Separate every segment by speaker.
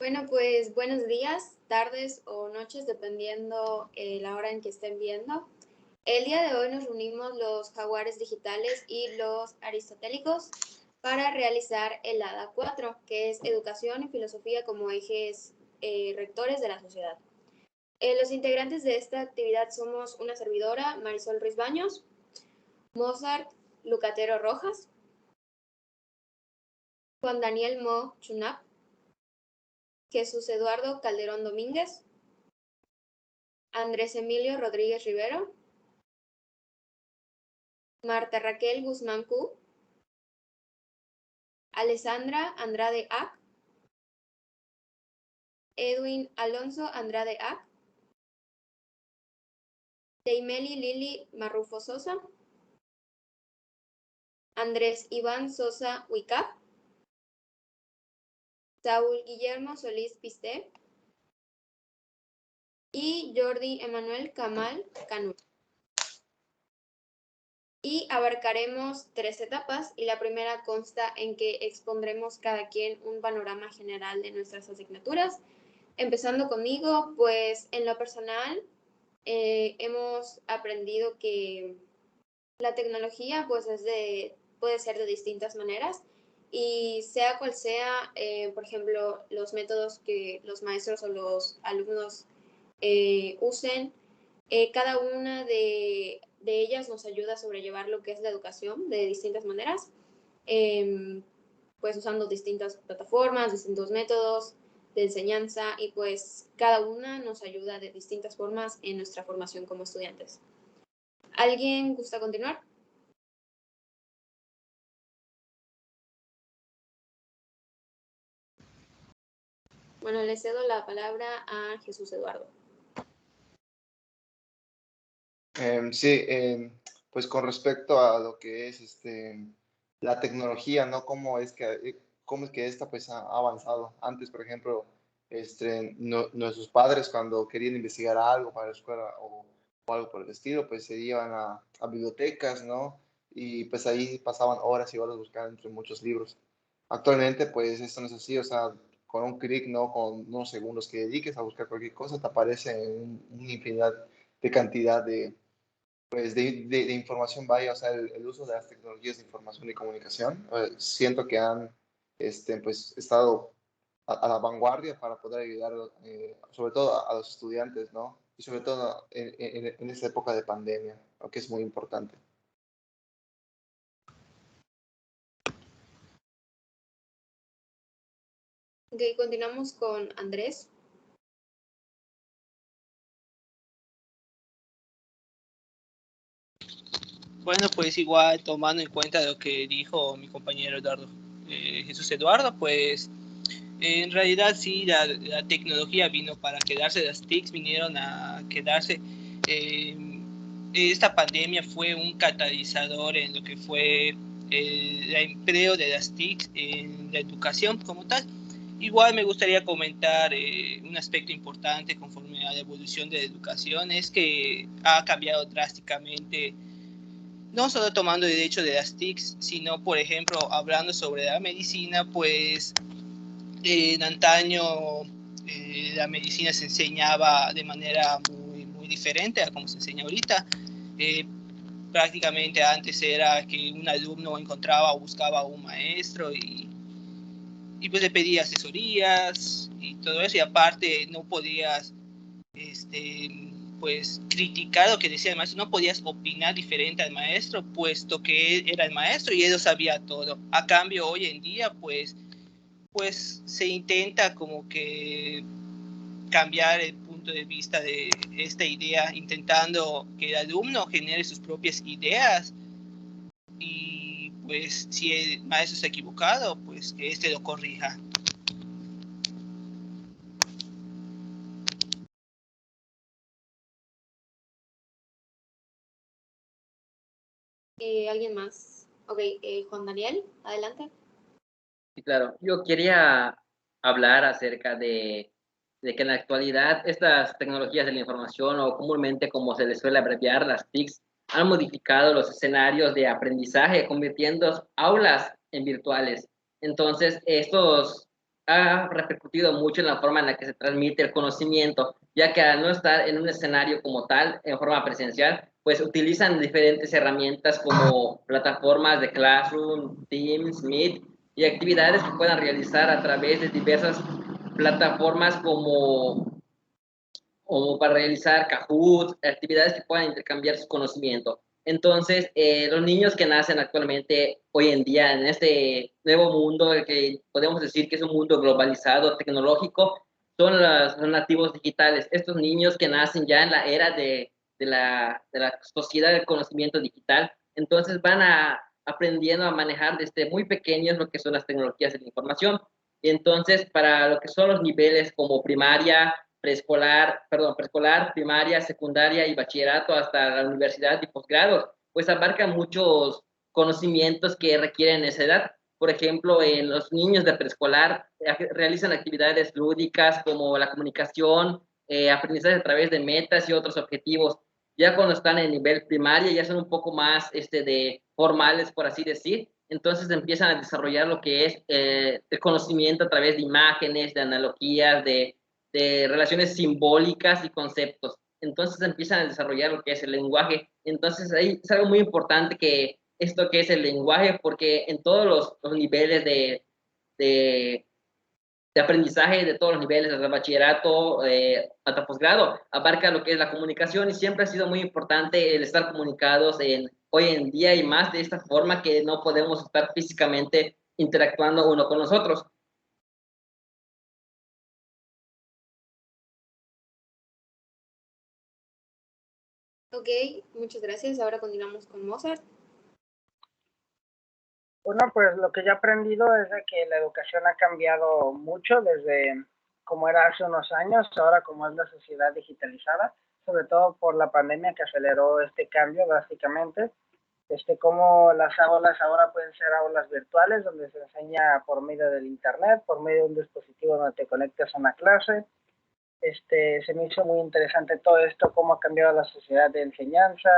Speaker 1: Bueno, pues buenos días, tardes o noches, dependiendo la hora en que estén viendo. El día de hoy nos reunimos los jaguares digitales y los aristotélicos para realizar el ADA 4, que es Educación y Filosofía como ejes rectores de la sociedad. Los integrantes de esta actividad somos una servidora, Marisol Ruiz Baños, Mozart Lucatero Rojas, Juan Daniel Mo Chunap, Jesús Eduardo Calderón Domínguez, Andrés Emilio Rodríguez Rivero, Marta Raquel Guzmán Q, Alessandra Andrade Ac, Edwin Alonso Andrade Ac, Teimeli Lili Marrufo Sosa, Andrés Iván Sosa Huicap, Saúl Guillermo Solís Pisté y Jordi Emanuel Kamal Canut. Y abarcaremos 3 etapas y la primera consta en que expondremos cada quien un panorama general de nuestras asignaturas. Empezando conmigo, pues en lo personal hemos aprendido que la tecnología pues puede ser de distintas maneras y sea cual sea, por ejemplo, los métodos que los maestros o los alumnos usen, cada una de ellas nos ayuda a sobrellevar lo que es la educación de distintas maneras, pues usando distintas plataformas, distintos métodos de enseñanza y pues cada una nos ayuda de distintas formas en nuestra formación como estudiantes. ¿Alguien gusta continuar? Bueno, le cedo la palabra a Jesús Eduardo.
Speaker 2: Sí, pues con respecto a lo que es la tecnología, ¿no? Cómo es que esta pues ha avanzado. Antes, por ejemplo, nuestros padres cuando querían investigar algo para la escuela o algo por el estilo, pues se iban a bibliotecas, ¿no? Y pues ahí pasaban horas y horas buscando entre muchos libros. Actualmente, pues esto no es así, o sea, con un clic, ¿no? Con unos segundos que dediques a buscar cualquier cosa, te aparece una infinidad de cantidad de información, vaya, o sea, el uso de las tecnologías de información y comunicación, siento que han pues, estado a la vanguardia para poder ayudar, sobre todo a los estudiantes, ¿no? Y sobre todo en esta época de pandemia, ¿no? Que es muy importante.
Speaker 1: Ok, continuamos con Andrés.
Speaker 3: Bueno, pues igual tomando en cuenta lo que dijo mi compañero Jesús Eduardo, pues en realidad sí, la tecnología vino para quedarse, las TICs vinieron a quedarse. Esta pandemia fue un catalizador en lo que fue el empleo de las TICs en la educación como tal. Igual me gustaría comentar un aspecto importante conforme a la evolución de la educación, es que ha cambiado drásticamente, no solo tomando el derecho de las TICs, sino, por ejemplo, hablando sobre la medicina, pues en antaño la medicina se enseñaba de manera muy diferente a como se enseña ahorita. Prácticamente antes era que un alumno encontraba o buscaba a un maestro y pues le pedía asesorías y todo eso, y aparte no podías pues criticar lo que decía el maestro, no podías opinar diferente al maestro, puesto que él era el maestro y él lo sabía todo. A cambio, hoy en día, pues se intenta como que cambiar el punto de vista de esta idea, intentando que el alumno genere sus propias ideas y pues si el maestro está equivocado, pues que éste lo corrija.
Speaker 1: ¿Alguien más? Ok, Juan Daniel, adelante.
Speaker 4: Sí, claro. Yo quería hablar acerca de que en la actualidad estas tecnologías de la información, o comúnmente como se les suele abreviar, las TICs, han modificado los escenarios de aprendizaje, convirtiendo aulas en virtuales. Entonces, estos ha repercutido mucho en la forma en la que se transmite el conocimiento, ya que al no estar en un escenario como tal, en forma presencial, pues utilizan diferentes herramientas como plataformas de Classroom, Teams, Meet y actividades que puedan realizar a través de diversas plataformas como para realizar Kahoot, actividades que puedan intercambiar su conocimiento. Entonces, los niños que nacen actualmente, hoy en día, en este nuevo mundo, que podemos decir que es un mundo globalizado, tecnológico, son los nativos digitales. Estos niños que nacen ya en la era de la sociedad del conocimiento digital, entonces van aprendiendo a manejar desde muy pequeños lo que son las tecnologías de la información. Y entonces, para lo que son los niveles como primaria, preescolar, primaria, secundaria y bachillerato hasta la universidad y posgrado, pues abarca muchos conocimientos que requieren esa edad. Por ejemplo, en los niños de preescolar realizan actividades lúdicas como la comunicación, aprendizaje a través de metas y otros objetivos. Ya cuando están en nivel primaria ya son un poco más de formales, por así decir. Entonces empiezan a desarrollar lo que es el conocimiento a través de imágenes, de analogías, de relaciones simbólicas y conceptos. Entonces empiezan a desarrollar lo que es el lenguaje. Entonces ahí es algo muy importante que esto que es el lenguaje, porque en todos los niveles de, de aprendizaje, de todos los niveles, desde bachillerato hasta posgrado, abarca lo que es la comunicación y siempre ha sido muy importante el estar comunicados hoy en día y más de esta forma que no podemos estar físicamente interactuando uno con nosotros.
Speaker 1: Ok, muchas gracias. Ahora continuamos con Mozart.
Speaker 5: Bueno, pues lo que yo he aprendido es de que la educación ha cambiado mucho desde como era hace unos años, ahora como es la sociedad digitalizada, sobre todo por la pandemia que aceleró este cambio drásticamente. Como las aulas ahora pueden ser aulas virtuales, donde se enseña por medio del internet, por medio de un dispositivo donde te conectas a una clase. Se me hizo muy interesante todo esto, cómo ha cambiado la sociedad de enseñanza,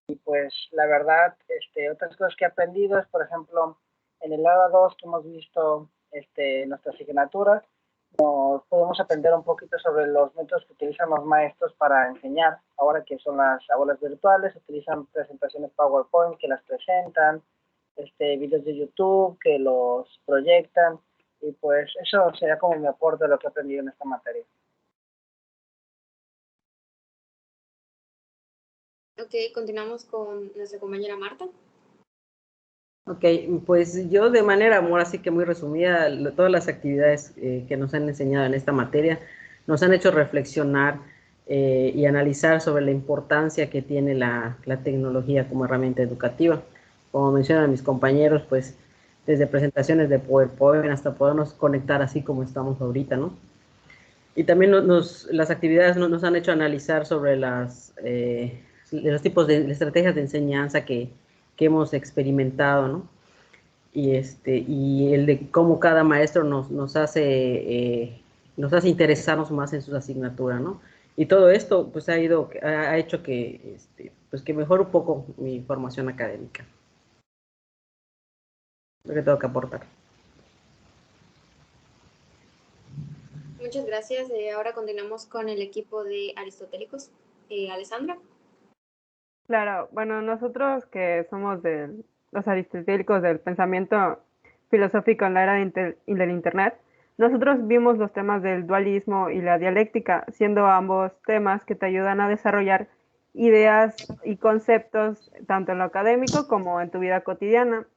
Speaker 5: y pues la verdad, otras cosas que he aprendido es, por ejemplo, en el lado 2 que hemos visto nuestra asignatura, nos podemos aprender un poquito sobre los métodos que utilizan los maestros para enseñar. Ahora que son las aulas virtuales, utilizan presentaciones PowerPoint que las presentan, videos de YouTube que los proyectan, y pues eso sería como mi aporte de lo que he aprendido en esta materia.
Speaker 1: Ok, continuamos con nuestra compañera Marta.
Speaker 6: Ok, pues yo de manera, ahora sí que muy resumida, todas las actividades que nos han enseñado en esta materia nos han hecho reflexionar y analizar sobre la importancia que tiene la tecnología como herramienta educativa. Como mencionan mis compañeros, pues desde presentaciones de PowerPoint hasta podernos conectar así como estamos ahorita, ¿no? Y también las actividades nos han hecho analizar sobre los tipos de estrategias de enseñanza que hemos experimentado, ¿no? Y el de cómo cada maestro nos hace interesarnos más en sus asignaturas, ¿no? Y todo esto pues ha hecho que, pues que mejore un poco mi formación académica. Lo que tengo que aportar.
Speaker 1: Muchas gracias. Ahora continuamos con el equipo de Aristotélicos. Alessandra.
Speaker 7: Claro, bueno, nosotros que somos los aristotélicos del pensamiento filosófico en la era del Internet, nosotros vimos los temas del dualismo y la dialéctica, siendo ambos temas que te ayudan a desarrollar ideas y conceptos tanto en lo académico como en tu vida cotidiana.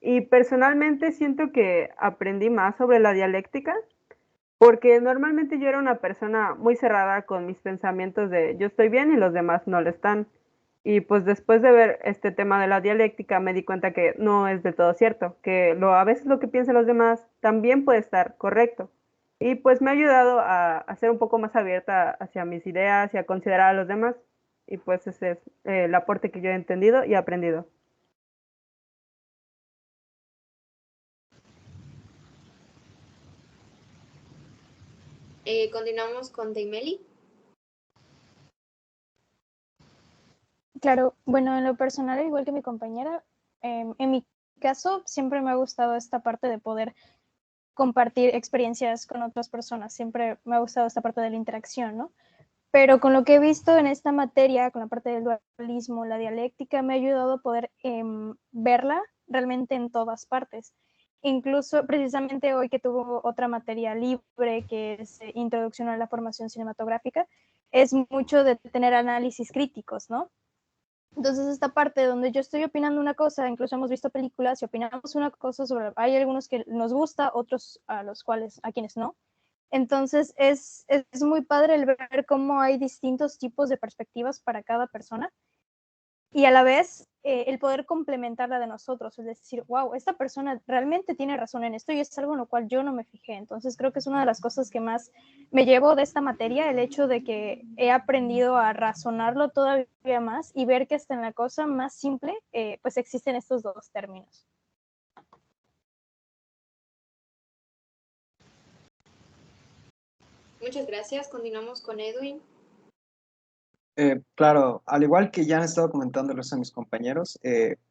Speaker 7: Y personalmente siento que aprendí más sobre la dialéctica porque normalmente yo era una persona muy cerrada con mis pensamientos de yo estoy bien y los demás no lo están. Y pues después de ver este tema de la dialéctica me di cuenta que no es del todo cierto, que a veces lo que piensan los demás también puede estar correcto. Y pues me ha ayudado a ser un poco más abierta hacia mis ideas y a considerar a los demás. Y pues ese es el aporte que yo he entendido y aprendido.
Speaker 1: Continuamos con Teimeli.
Speaker 8: Claro, bueno, en lo personal, igual que mi compañera, en mi caso siempre me ha gustado esta parte de poder compartir experiencias con otras personas. Siempre me ha gustado esta parte de la interacción, ¿no? Pero con lo que he visto en esta materia, con la parte del dualismo, la dialéctica, me ha ayudado a poder verla realmente en todas partes. Incluso precisamente hoy que tuvo otra materia libre, que es Introducción a la Formación Cinematográfica, es mucho de tener análisis críticos, ¿no? Entonces esta parte donde yo estoy opinando una cosa, incluso hemos visto películas y opinamos una cosa sobre, hay algunos que nos gusta, otros a quienes no. Entonces es muy padre el ver cómo hay distintos tipos de perspectivas para cada persona y a la vez el poder complementar la de nosotros, es decir, wow, esta persona realmente tiene razón en esto y es algo en lo cual yo no me fijé. Entonces creo que es una de las cosas que más me llevo de esta materia, el hecho de que he aprendido a razonarlo todavía más y ver que hasta en la cosa más simple pues existen estos dos términos.
Speaker 1: Muchas gracias. Continuamos con Edwin.
Speaker 9: Claro, al igual que ya han estado comentando los de mis compañeros,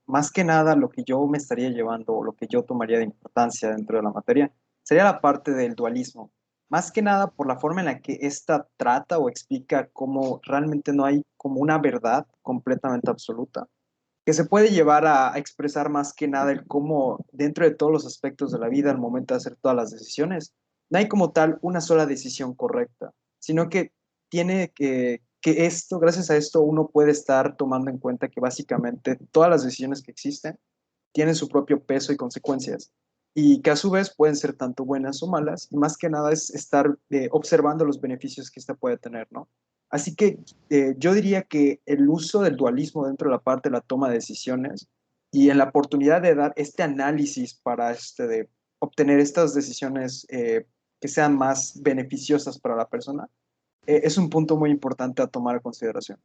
Speaker 9: más que nada lo que yo me estaría llevando o lo que yo tomaría de importancia dentro de la materia sería la parte del dualismo. Más que nada por la forma en la que ésta trata o explica cómo realmente no hay como una verdad completamente absoluta, que se puede llevar a expresar más que nada el cómo dentro de todos los aspectos de la vida al momento de hacer todas las decisiones, no hay como tal una sola decisión correcta, sino que tiene que esto, gracias a esto, uno puede estar tomando en cuenta que básicamente todas las decisiones que existen tienen su propio peso y consecuencias, y que a su vez pueden ser tanto buenas o malas, y más que nada es estar observando los beneficios que ésta puede tener, ¿no? Así que yo diría que el uso del dualismo dentro de la parte de la toma de decisiones y en la oportunidad de dar este análisis para de obtener estas decisiones que sean más beneficiosas para la persona, es un punto muy importante a tomar en consideración.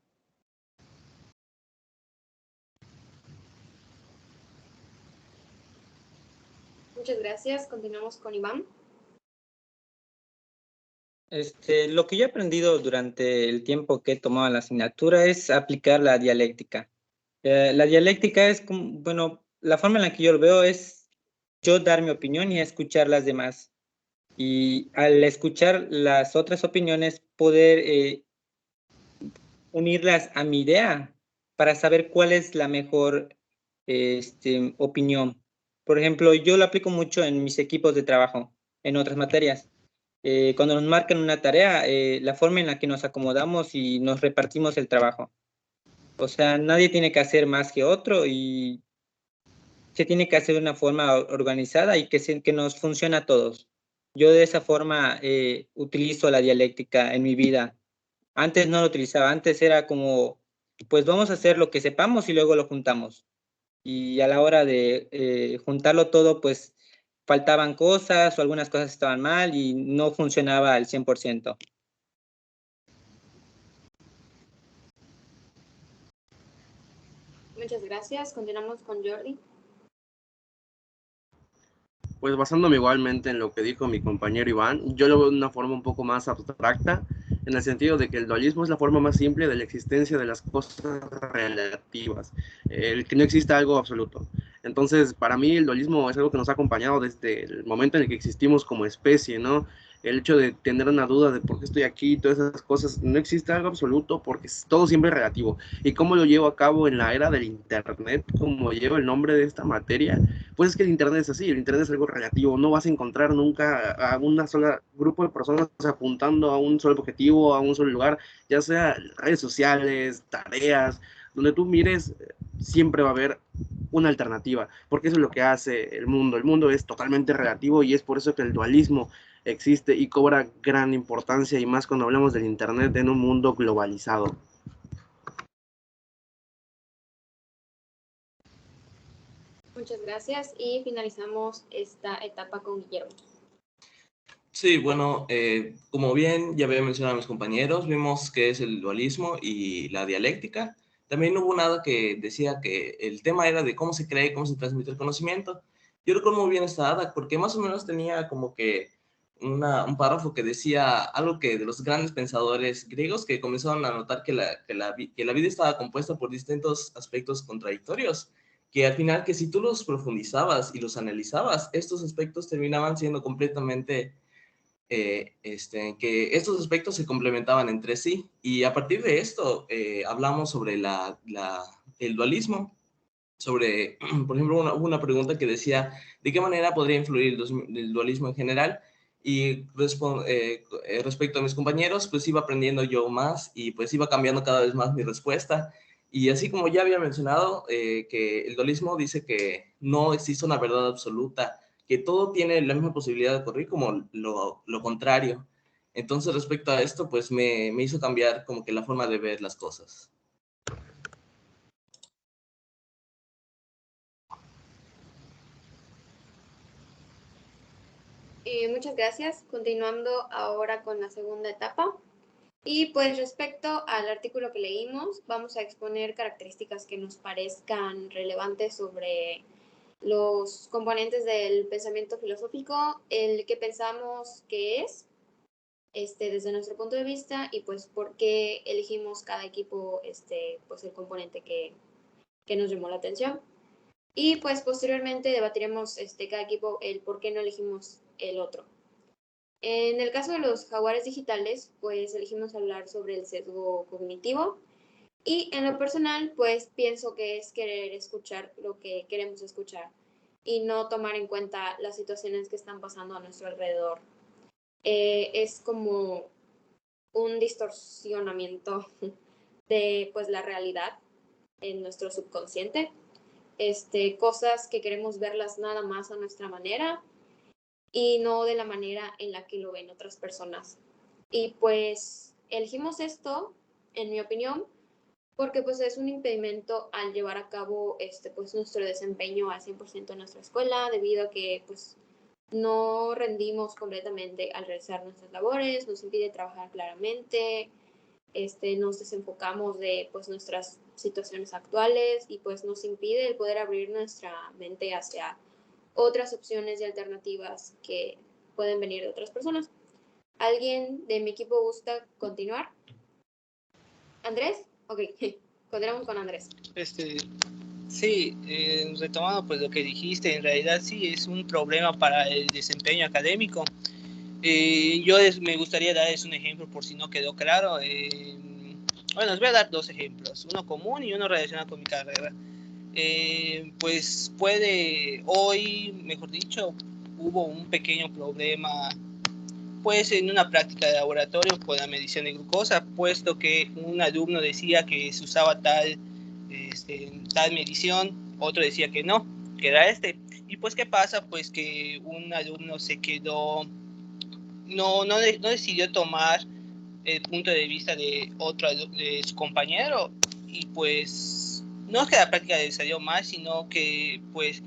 Speaker 1: Muchas gracias. Continuamos con Iván.
Speaker 10: Lo que yo he aprendido durante el tiempo que he tomado la asignatura es aplicar la dialéctica. La dialéctica es, bueno, la forma en la que yo lo veo es yo dar mi opinión y escuchar las demás. Y al escuchar las otras opiniones, poder unirlas a mi idea para saber cuál es la mejor opinión. Por ejemplo, yo lo aplico mucho en mis equipos de trabajo, en otras materias. Cuando nos marcan una tarea, la forma en la que nos acomodamos y nos repartimos el trabajo. O sea, nadie tiene que hacer más que otro y se tiene que hacer de una forma organizada y que nos funcione a todos. Yo de esa forma utilizo la dialéctica en mi vida. Antes no lo utilizaba, antes era como, pues vamos a hacer lo que sepamos y luego lo juntamos. Y a la hora de juntarlo todo, pues faltaban cosas o algunas cosas estaban mal y no funcionaba al 100%.
Speaker 1: Muchas gracias. Continuamos con Jordi.
Speaker 11: Pues basándome igualmente en lo que dijo mi compañero Iván, yo lo veo de una forma un poco más abstracta, en el sentido de que el dualismo es la forma más simple de la existencia de las cosas relativas, el que no exista algo absoluto. Entonces, para mí el dualismo es algo que nos ha acompañado desde el momento en el que existimos como especie, ¿no? El hecho de tener una duda de por qué estoy aquí, todas esas cosas, no existe algo absoluto porque todo siempre es relativo. ¿Y cómo lo llevo a cabo en la era del Internet? Como lleva el nombre de esta materia, pues es que el Internet es así, el Internet es algo relativo, no vas a encontrar nunca a una sola grupo de personas apuntando a un solo objetivo, a un solo lugar, ya sea redes sociales, tareas, donde tú mires, siempre va a haber una alternativa, porque eso es lo que hace el mundo es totalmente relativo y es por eso que el dualismo existe y cobra gran importancia y más cuando hablamos del Internet en un mundo globalizado.
Speaker 1: Muchas gracias y finalizamos esta etapa con Guillermo.
Speaker 12: Sí, bueno, como bien ya había mencionado a mis compañeros, vimos qué es el dualismo y la dialéctica. También hubo nada que decía que el tema era de cómo se crea y cómo se transmite el conocimiento. Yo recuerdo muy bien esta ADA porque más o menos tenía como que un párrafo que decía algo que de los grandes pensadores griegos que comenzaron a notar que la vida estaba compuesta por distintos aspectos contradictorios que al final que si tú los profundizabas y los analizabas, estos aspectos terminaban siendo completamente, que estos aspectos se complementaban entre sí. Y a partir de esto hablamos sobre el dualismo, sobre, por ejemplo, hubo una pregunta que decía, ¿de qué manera podría influir el dualismo en general? Y respecto a mis compañeros, pues iba aprendiendo yo más y pues iba cambiando cada vez más mi respuesta. Y así como ya había mencionado, que el dualismo dice que no existe una verdad absoluta, que todo tiene la misma posibilidad de ocurrir como lo contrario. Entonces, respecto a esto, pues me hizo cambiar como que la forma de ver las cosas.
Speaker 1: Muchas gracias. Continuando ahora con la segunda etapa. Y pues respecto al artículo que leímos, vamos a exponer características que nos parezcan relevantes sobre los componentes del pensamiento filosófico, el que pensamos que es, desde nuestro punto de vista, y pues por qué elegimos cada equipo, pues el componente que nos llamó la atención. Y pues posteriormente debatiremos cada equipo el por qué no elegimos el otro. En el caso de los jaguares digitales, pues elegimos hablar sobre el sesgo cognitivo. Y en lo personal, pues pienso que es querer escuchar lo que queremos escuchar y no tomar en cuenta las situaciones que están pasando a nuestro alrededor. Es como un distorsionamiento de pues la realidad en nuestro subconsciente. Cosas que queremos verlas nada más a nuestra manera y no de la manera en la que lo ven otras personas. Y pues elegimos esto, en mi opinión, porque pues es un impedimento al llevar a cabo pues nuestro desempeño al 100% en nuestra escuela, debido a que pues no rendimos completamente al realizar nuestras labores, nos impide trabajar claramente, nos desenfocamos de pues nuestras situaciones actuales y pues nos impide el poder abrir nuestra mente hacia otras opciones y alternativas que pueden venir de otras personas. ¿Alguien de mi equipo gusta continuar? ¿Andrés? Ok, continuamos con Andrés.
Speaker 3: Sí, retomando pues lo que dijiste, en realidad sí es un problema para el desempeño académico. Yo me gustaría darles un ejemplo por si no quedó claro. Bueno, os voy a dar dos ejemplos, uno común y uno relacionado con mi carrera. Pues hoy, mejor dicho, hubo un pequeño problema pues en una práctica de laboratorio con la medición de glucosa, puesto que un alumno decía que se usaba tal medición, otro decía que no, que era y pues ¿qué pasa? Pues que un alumno se quedó, no decidió tomar el punto de vista de de su compañero, y pues no es que la práctica le salió mal, sino que pues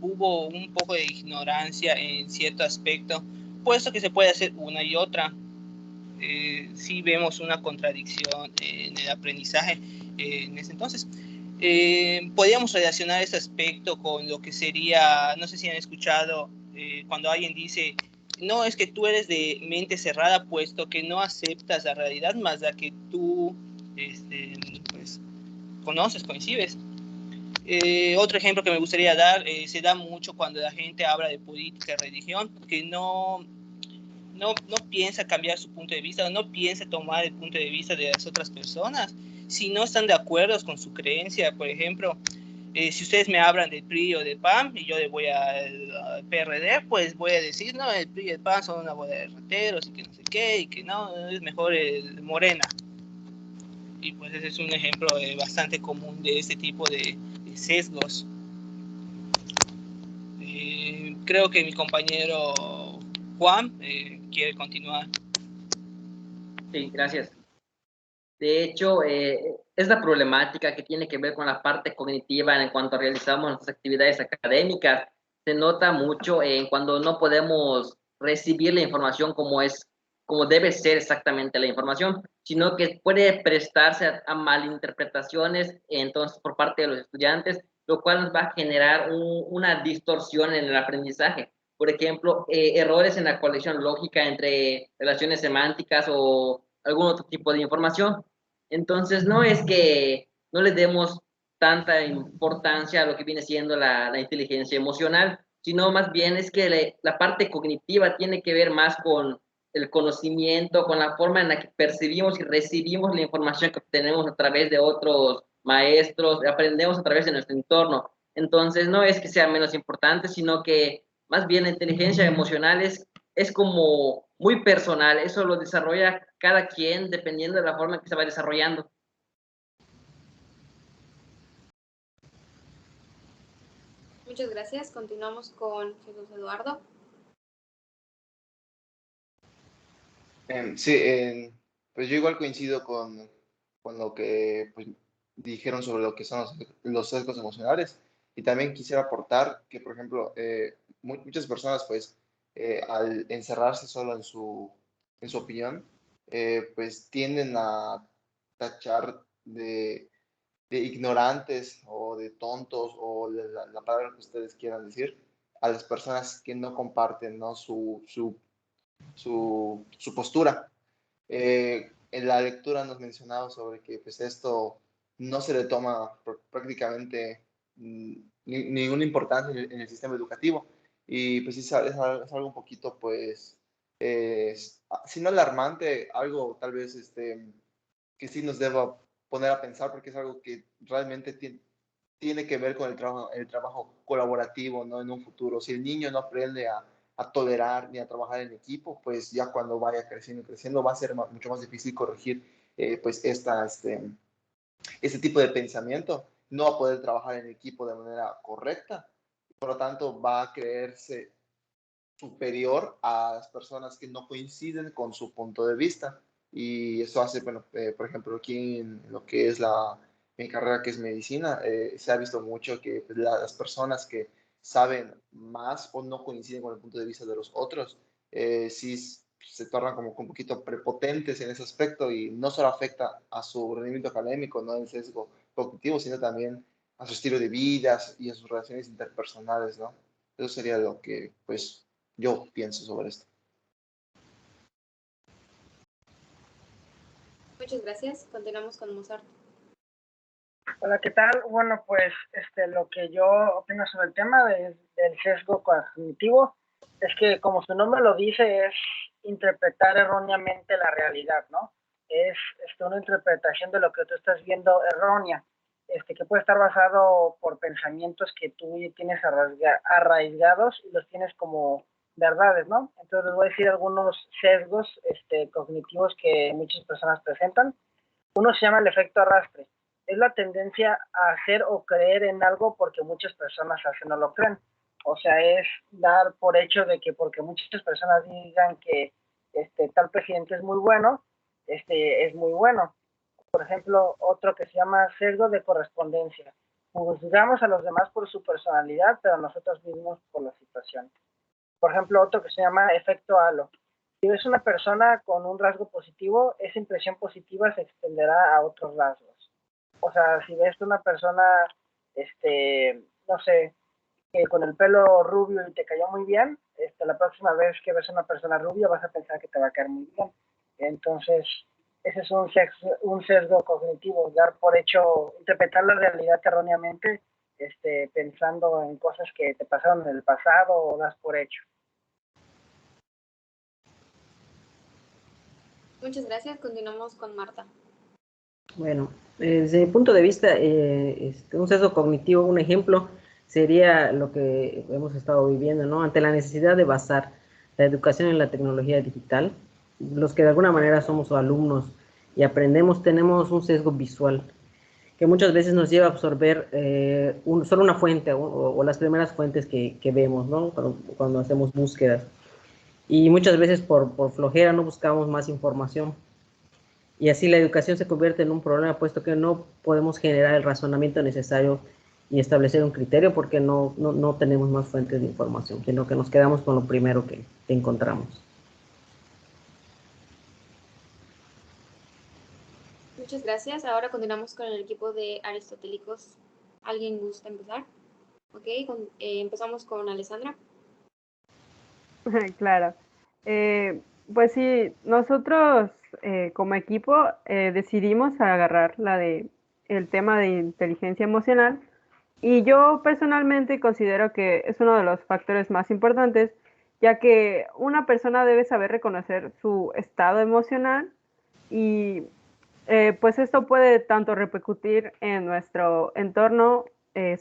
Speaker 3: hubo un poco de ignorancia en cierto aspecto, puesto que se puede hacer una y otra. Sí vemos una contradicción en el aprendizaje en ese entonces. Podríamos relacionar ese aspecto con lo que sería, no sé si han escuchado, cuando alguien dice, no, es que tú eres de mente cerrada, puesto que no aceptas la realidad más la que tú pues, conoces, coincides. Otro ejemplo que me gustaría dar, se da mucho cuando la gente habla de política y religión, que no piensa cambiar su punto de vista, no piensa tomar el punto de vista de las otras personas, si no están de acuerdo con su creencia. Por ejemplo, si ustedes me hablan del PRI o del PAN y yo le voy al PRD, pues voy a decir, no, el PRI y el PAN son una bola de rateros y que no sé qué, y que no, es mejor el Morena. Y pues ese es un ejemplo bastante común de este tipo de sesgos. Creo que mi compañero Juan quiere continuar.
Speaker 4: Sí, gracias. De hecho, esta problemática que tiene que ver con la parte cognitiva en cuanto realizamos nuestras actividades académicas se nota mucho en cuando no podemos recibir la información como debe ser exactamente la información, sino que puede prestarse a malinterpretaciones entonces por parte de los estudiantes, lo cual nos va a generar una distorsión en el aprendizaje. Por ejemplo, errores en la conexión lógica entre relaciones semánticas o algún otro tipo de información. Entonces, no es que no le demos tanta importancia a lo que viene siendo la inteligencia emocional, sino más bien es que la parte cognitiva tiene que ver más con el conocimiento, con la forma en la que percibimos y recibimos la información que obtenemos a través de otros maestros, aprendemos a través de nuestro entorno. Entonces, no es que sea menos importante, sino que más bien la inteligencia emocional es como muy personal, eso lo desarrolla cada quien dependiendo de la forma en que se va desarrollando.
Speaker 1: Muchas gracias. Continuamos con Jesús Eduardo.
Speaker 2: Sí, pues yo igual coincido con lo que pues, dijeron sobre lo que son los sesgos emocionales. Y también quisiera aportar que, por ejemplo, muchas personas, pues, al encerrarse solo en su opinión, pues tienden a tachar de ignorantes o de tontos o la palabra que ustedes quieran decir a las personas que no comparten, ¿no? Su postura. En la lectura nos mencionaba sobre que pues esto no se le toma prácticamente ninguna importancia en el sistema educativo y pues es algo un poquito pues si no alarmante, algo tal vez que sí nos deba poner a pensar porque es algo que realmente tiene que ver con el trabajo colaborativo, ¿no? En un futuro. Si el niño no aprende a tolerar ni a trabajar en equipo, pues ya cuando vaya creciendo, va a ser mucho más difícil corregir pues este tipo de pensamiento. No va a poder trabajar en equipo de manera correcta. Por lo tanto, va a creerse superior a las personas que no coinciden con su punto de vista. Y eso hace, bueno, por ejemplo, aquí en lo que es mi carrera, que es medicina, se ha visto mucho que pues, las personas que saben más o no coinciden con el punto de vista de los otros, sí se tornan como un poquito prepotentes en ese aspecto y no solo afecta a su rendimiento académico, no el sesgo cognitivo, sino también a su estilo de vida y a sus relaciones interpersonales, ¿no? Eso sería lo que, pues, yo pienso sobre esto.
Speaker 1: Muchas gracias. Continuamos con Mozart.
Speaker 5: Hola, ¿qué tal? Bueno, pues lo que yo opino sobre el tema del sesgo cognitivo es que, como su nombre lo dice, es interpretar erróneamente la realidad, ¿no? Es una interpretación de lo que tú estás viendo errónea, que puede estar basado por pensamientos que tú tienes arraigados y los tienes como verdades, ¿no? Entonces les voy a decir algunos sesgos cognitivos que muchas personas presentan. Uno se llama el efecto arrastre. Es la tendencia a hacer o creer en algo porque muchas personas hacen o lo creen. O sea, es dar por hecho de que porque muchas personas digan que tal presidente es muy bueno, es muy bueno. Por ejemplo, otro que se llama sesgo de correspondencia. Juzgamos a los demás por su personalidad, pero nosotros mismos por la situación. Por ejemplo, otro que se llama efecto halo. Si ves una persona con un rasgo positivo, esa impresión positiva se extenderá a otros rasgos. O sea, si ves una persona, no sé, que con el pelo rubio y te cayó muy bien, la próxima vez que ves a una persona rubia vas a pensar que te va a caer muy bien. Entonces, ese es un sesgo cognitivo, dar por hecho, interpretar la realidad erróneamente, pensando en cosas que te pasaron en el pasado o das por hecho.
Speaker 1: Muchas gracias. Continuamos con Marta.
Speaker 6: Bueno, desde mi punto de vista, un sesgo cognitivo, un ejemplo, sería lo que hemos estado viviendo, ¿no? Ante la necesidad de basar la educación en la tecnología digital, los que de alguna manera somos alumnos y aprendemos, tenemos un sesgo visual que muchas veces nos lleva a absorber solo una fuente o las primeras fuentes que vemos, ¿no? Cuando hacemos búsquedas. Y muchas veces por flojera no buscamos más información. Y así la educación se convierte en un problema, puesto que no podemos generar el razonamiento necesario y establecer un criterio porque no tenemos más fuentes de información, sino que nos quedamos con lo primero que encontramos.
Speaker 1: Muchas gracias. Ahora continuamos con el equipo de Aristotélicos. ¿Alguien gusta empezar? Ok, empezamos con Alessandra.
Speaker 7: Claro. Pues sí, nosotros como equipo decidimos agarrar la de el tema de inteligencia emocional y yo personalmente considero que es uno de los factores más importantes, ya que una persona debe saber reconocer su estado emocional y pues esto puede tanto repercutir en nuestro entorno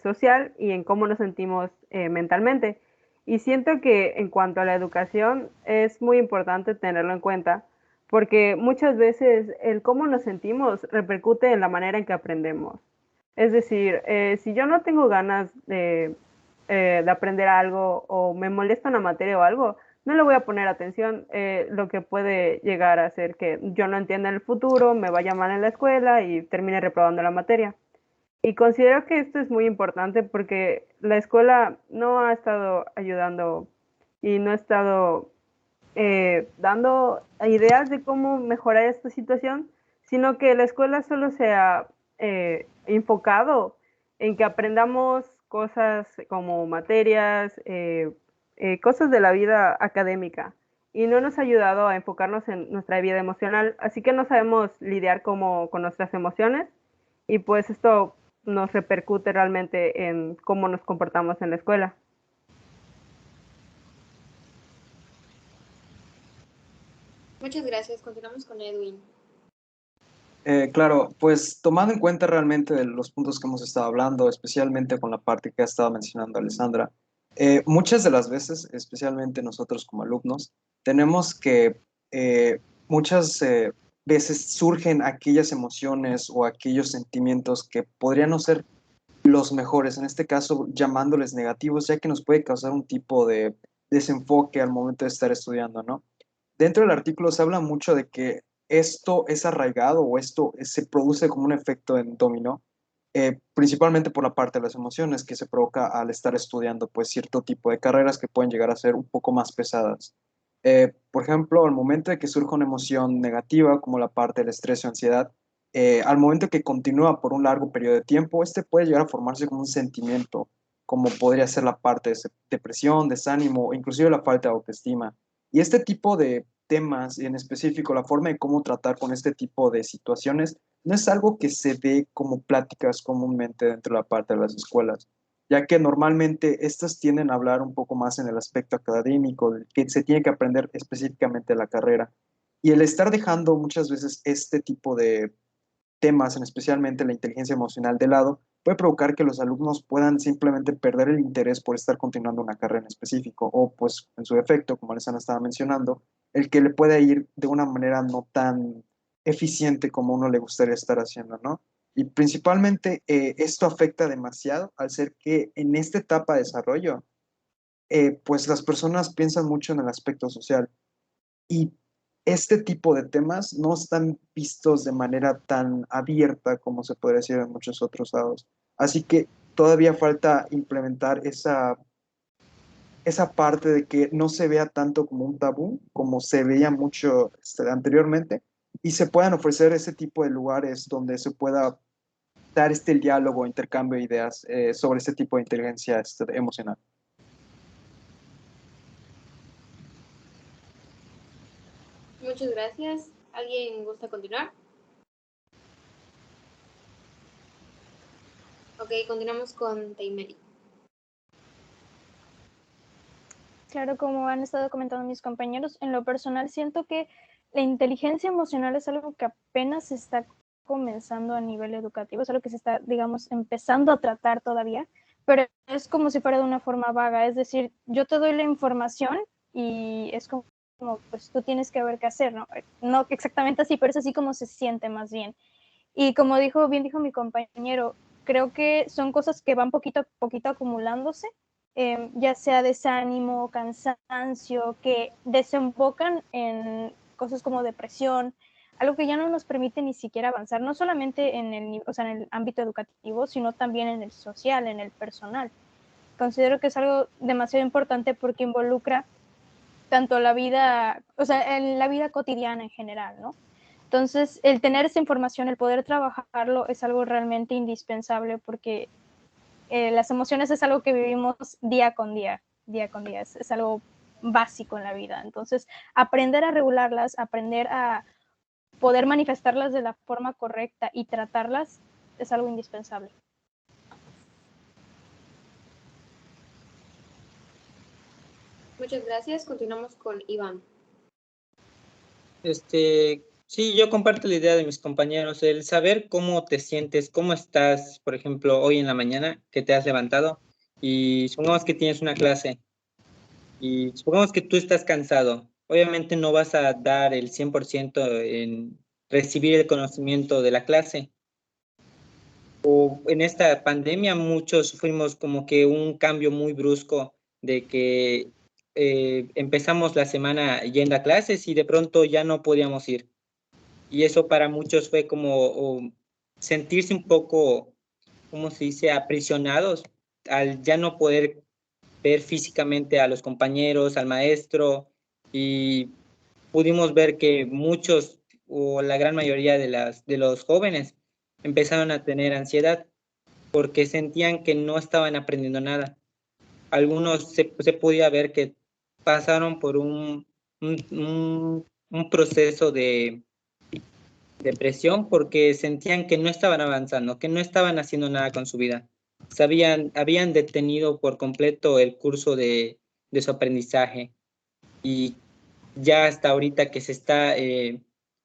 Speaker 7: social y en cómo nos sentimos mentalmente. Y siento que en cuanto a la educación es muy importante tenerlo en cuenta, porque muchas veces el cómo nos sentimos repercute en la manera en que aprendemos. Es decir, si yo no tengo ganas de aprender algo o me molesta una materia o algo, no le voy a poner atención, lo que puede llegar a ser que yo no entienda en el futuro, me vaya mal en la escuela y termine reprobando la materia. Y considero que esto es muy importante porque la escuela no ha estado ayudando y no ha estado dando ideas de cómo mejorar esta situación, sino que la escuela solo se ha enfocado en que aprendamos cosas como materias, cosas de la vida académica y no nos ha ayudado a enfocarnos en nuestra vida emocional, así que no sabemos lidiar como con nuestras emociones y pues esto nos repercute realmente en cómo nos comportamos en la escuela.
Speaker 1: Muchas gracias. Continuamos con Edwin.
Speaker 9: Claro, pues tomando en cuenta realmente de los puntos que hemos estado hablando, especialmente con la parte que ha estado mencionando Alessandra, muchas de las veces, especialmente nosotros como alumnos, tenemos que muchas veces surgen aquellas emociones o aquellos sentimientos que podrían no ser los mejores, en este caso llamándoles negativos, ya que nos puede causar un tipo de desenfoque al momento de estar estudiando, ¿no? Dentro del artículo se habla mucho de que esto es arraigado o esto se produce como un efecto en dominó, principalmente por la parte de las emociones que se provoca al estar estudiando pues cierto tipo de carreras que pueden llegar a ser un poco más pesadas. Por ejemplo, al momento de que surja una emoción negativa como la parte del estrés o ansiedad, al momento que continúa por un largo periodo de tiempo, este puede llegar a formarse como un sentimiento, como podría ser la parte de depresión, desánimo o inclusive la falta de autoestima. Y este tipo de temas, y en específico la forma de cómo tratar con este tipo de situaciones, no es algo que se ve como pláticas comúnmente dentro de la parte de las escuelas, ya que normalmente estas tienden a hablar un poco más en el aspecto académico, del que se tiene que aprender específicamente la carrera. Y el estar dejando muchas veces este tipo de temas, en especialmente la inteligencia emocional de lado, puede provocar que los alumnos puedan simplemente perder el interés por estar continuando una carrera en específico o pues en su efecto, como les estaba mencionando, el que le pueda ir de una manera no tan eficiente como uno le gustaría estar haciendo, ¿no? Y principalmente esto afecta demasiado al ser que en esta etapa de desarrollo, pues las personas piensan mucho en el aspecto social y este tipo de temas no están vistos de manera tan abierta como se podría decir en muchos otros lados. Así que todavía falta implementar esa parte de que no se vea tanto como un tabú, como se veía mucho anteriormente, y se puedan ofrecer ese tipo de lugares donde se pueda dar este diálogo, intercambio de ideas sobre este tipo de inteligencia emocional.
Speaker 1: Muchas gracias. ¿Alguien gusta continuar? Ok, continuamos con Taimeri.
Speaker 8: Claro, como han estado comentando mis compañeros, en lo personal siento que la inteligencia emocional es algo que apenas se está comenzando a nivel educativo, es algo que se está, digamos, empezando a tratar todavía, pero es como si fuera de una forma vaga, es decir, yo te doy la información y es como pues tú tienes que ver qué hacer, ¿no? No exactamente así, pero es así como se siente más bien. Y como bien dijo mi compañero, creo que son cosas que van poquito a poquito acumulándose, ya sea desánimo, cansancio, que desembocan en cosas como depresión, algo que ya no nos permite ni siquiera avanzar, no solamente en en el ámbito educativo, sino también en el social, en el personal. Considero que es algo demasiado importante porque involucra tanto la vida, en la vida cotidiana en general, ¿no? Entonces, el tener esa información, el poder trabajarlo es algo realmente indispensable porque las emociones es algo que vivimos día con día, es algo básico en la vida. Entonces, aprender a regularlas, aprender a poder manifestarlas de la forma correcta y tratarlas es algo indispensable.
Speaker 1: Muchas gracias. Continuamos con Iván.
Speaker 10: Sí, yo comparto la idea de mis compañeros, el saber cómo te sientes, cómo estás, por ejemplo, hoy en la mañana que te has levantado y supongamos que tienes una clase y supongamos que tú estás cansado. Obviamente no vas a dar el 100% en recibir el conocimiento de la clase. O en esta pandemia muchos sufrimos como que un cambio muy brusco de que empezamos la semana yendo a clases y de pronto ya no podíamos ir. Y eso para muchos fue como sentirse un poco, ¿cómo se dice?, aprisionados al ya no poder ver físicamente a los compañeros, al maestro, y pudimos ver que muchos o la gran mayoría de los jóvenes empezaron a tener ansiedad porque sentían que no estaban aprendiendo nada. Algunos se podía ver que pasaron por un proceso de depresión porque sentían que no estaban avanzando, que no estaban haciendo nada con su vida. Habían detenido por completo el curso de su aprendizaje y ya hasta ahorita que se está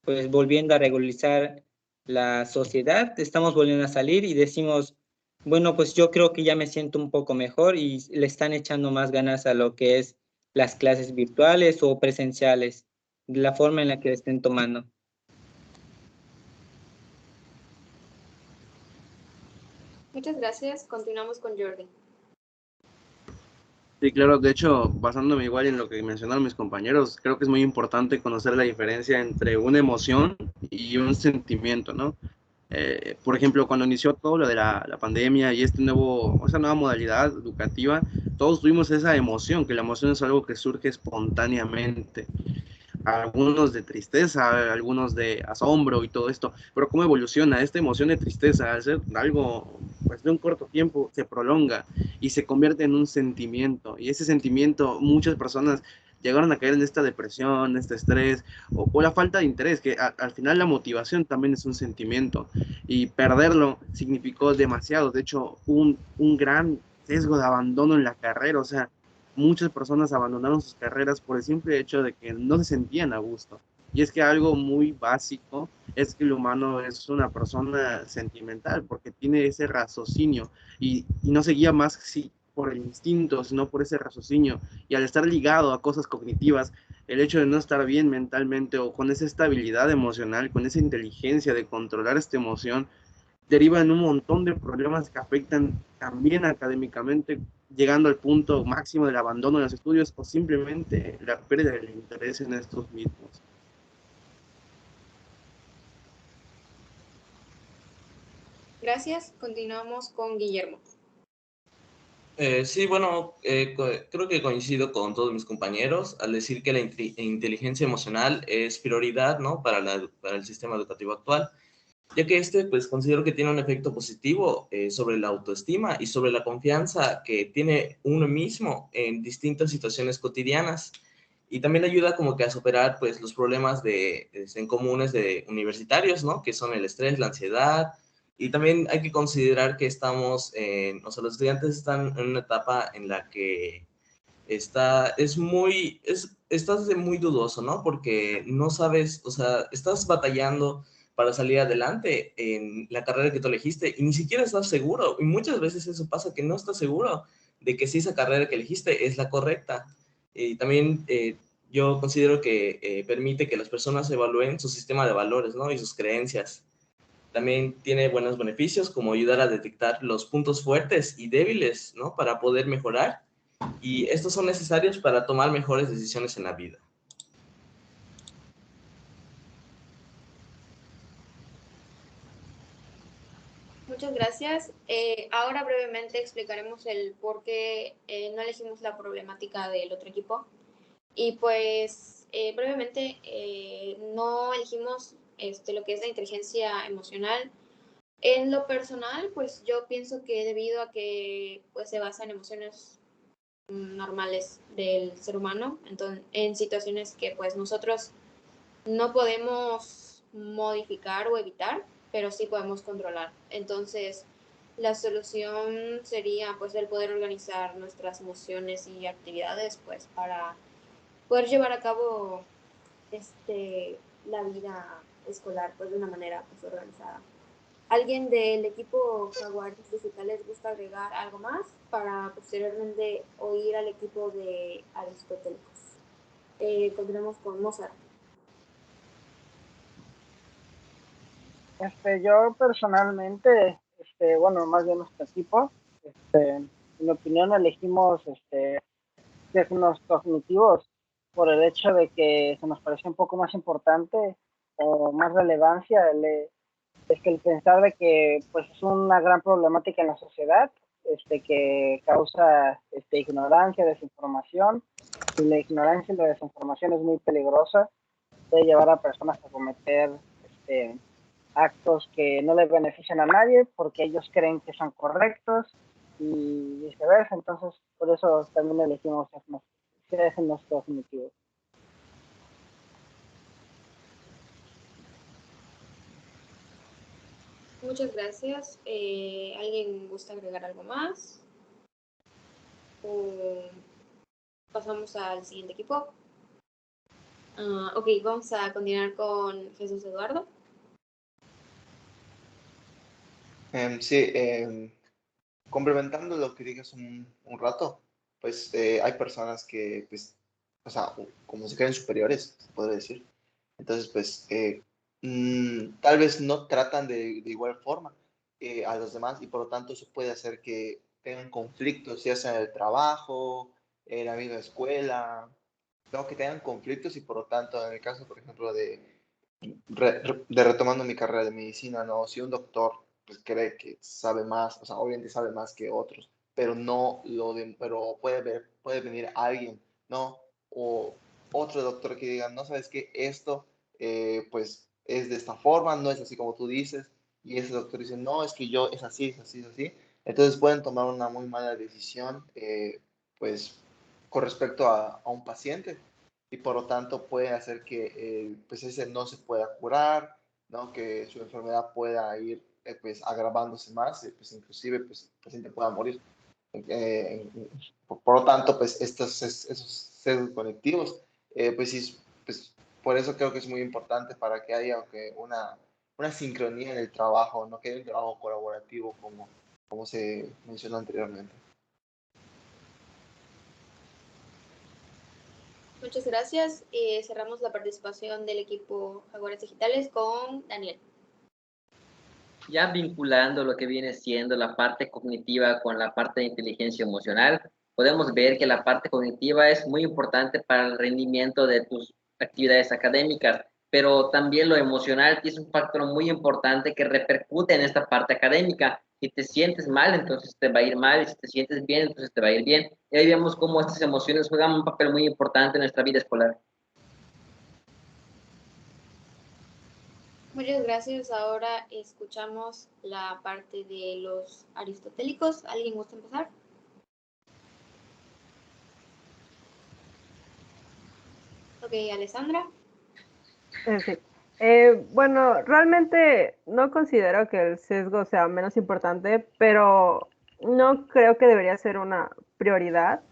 Speaker 10: pues volviendo a regularizar la sociedad, estamos volviendo a salir y decimos, bueno, pues yo creo que ya me siento un poco mejor y le están echando más ganas a lo que es las clases virtuales o presenciales, de la forma en la que estén tomando.
Speaker 1: Muchas gracias. Continuamos con Jordi.
Speaker 11: Sí, claro, de hecho, basándome igual en lo que mencionaron mis compañeros, creo que es muy importante conocer la diferencia entre una emoción y un sentimiento, ¿no? Por ejemplo, cuando inició todo lo de la pandemia y esa nueva modalidad educativa, todos tuvimos esa emoción, que la emoción es algo que surge espontáneamente, algunos de tristeza, algunos de asombro y todo esto, pero cómo evoluciona esta emoción de tristeza al ser algo pues de un corto tiempo se prolonga y se convierte en un sentimiento, y ese sentimiento muchas personas llegaron a caer en esta depresión, este estrés o la falta de interés, que al final la motivación también es un sentimiento y perderlo significó demasiado, de hecho un gran sesgo de abandono en la carrera, o sea, muchas personas abandonaron sus carreras por el simple hecho de que no se sentían a gusto. Y es que algo muy básico es que el humano es una persona sentimental porque tiene ese raciocinio y no se guía más por el instinto, sino por ese raciocinio. Y al estar ligado a cosas cognitivas, el hecho de no estar bien mentalmente o con esa estabilidad emocional, con esa inteligencia de controlar esta emoción, deriva en un montón de problemas que afectan también académicamente, llegando al punto máximo del abandono de los estudios o simplemente la pérdida del interés en estos mismos.
Speaker 1: Gracias. Continuamos con Guillermo.
Speaker 12: Sí, bueno, creo que coincido con todos mis compañeros al decir que la inteligencia emocional es prioridad, ¿no?, para el sistema educativo actual, ya que pues considero que tiene un efecto positivo sobre la autoestima y sobre la confianza que tiene uno mismo en distintas situaciones cotidianas, y también ayuda como que a superar pues los problemas en comunes de universitarios, ¿no?, que son el estrés, la ansiedad, y también hay que considerar que estamos, o sea, los estudiantes están en una etapa en la que estás de muy dudoso, ¿no? Porque no sabes, o sea, estás batallando para salir adelante en la carrera que tú elegiste y ni siquiera estás seguro. Y muchas veces eso pasa, que no estás seguro de que si esa carrera que elegiste es la correcta. Y también yo considero que permite que las personas evalúen su sistema de valores, ¿no?, y sus creencias. También tiene buenos beneficios como ayudar a detectar los puntos fuertes y débiles, ¿no?, para poder mejorar, y estos son necesarios para tomar mejores decisiones en la vida.
Speaker 1: Muchas gracias. Ahora brevemente explicaremos el por qué no elegimos la problemática del otro equipo. Y pues brevemente no elegimos lo que es la inteligencia emocional. En lo personal, pues yo pienso que debido a que pues se basa en emociones normales del ser humano, entonces en situaciones que pues nosotros no podemos modificar o evitar, pero sí podemos controlar. Entonces, la solución sería pues el poder organizar nuestras emociones y actividades pues para poder llevar a cabo la vida escolar pues de una manera pues organizada. ¿Alguien del equipo Jaguares Digitales gusta agregar algo más para posteriormente oír al equipo de Aristotélicos? Continuemos con Mozart.
Speaker 5: Yo personalmente, bueno, más bien nuestro equipo, en mi opinión elegimos signos cognitivos por el hecho de que se nos parece un poco más importante o más relevancia es que el pensar de que pues es una gran problemática en la sociedad, que causa ignorancia, desinformación, y la ignorancia y la desinformación es muy peligrosa, puede llevar a personas a cometer actos que no les benefician a nadie porque ellos creen que son correctos y viceversa. Entonces, por eso también elegimos signos cognitivos.
Speaker 1: Muchas gracias. ¿Alguien gusta agregar algo más? ¿O pasamos al siguiente equipo? Ok, vamos a continuar con Jesús Eduardo.
Speaker 2: Sí, complementando lo que digas un rato, pues hay personas que, pues, o sea, como se creen superiores, se podría decir. Entonces, pues, tal vez no tratan de igual forma a los demás y por lo tanto eso puede hacer que tengan conflictos, ya sea en el trabajo, en la misma escuela, no, que tengan conflictos y por lo tanto, en el caso, por ejemplo, de retomando mi carrera de medicina, ¿no? Si un doctor pues, cree que sabe más, o sea, obviamente sabe más que otros, pero no pero puede venir alguien, ¿no? O otro doctor que diga, no sabes que esto, pues, es de esta forma, no es así como tú dices, y ese doctor dice, no, es que yo, es así, es así, es así. Entonces pueden tomar una muy mala decisión, pues, con respecto a un paciente y por lo tanto puede hacer que pues ese no se pueda curar, ¿no? Que su enfermedad pueda ir pues agravándose más, pues inclusive pues el paciente pueda morir. Por lo tanto, pues esos sesgos conectivos, pues sí, pues por eso creo que es muy importante para que haya una sincronía en el trabajo, no que haya un trabajo colaborativo como se mencionó anteriormente.
Speaker 1: Muchas gracias. Cerramos la participación del equipo Jaguares Digitales con Daniel.
Speaker 4: Ya vinculando lo que viene siendo la parte cognitiva con la parte de inteligencia emocional, podemos ver que la parte cognitiva es muy importante para el rendimiento de tus actividades académicas, pero también lo emocional es un factor muy importante que repercute en esta parte académica. Si te sientes mal, entonces te va a ir mal, y si te sientes bien, entonces te va a ir bien. Y ahí vemos cómo estas emociones juegan un papel muy importante en nuestra vida escolar.
Speaker 1: Muchas gracias. Ahora escuchamos la parte de los aristotélicos. ¿Alguien gusta empezar? Ok, Alessandra.
Speaker 7: Sí. Bueno, realmente no considero que el sesgo sea menos importante, pero no creo que debería ser una prioridad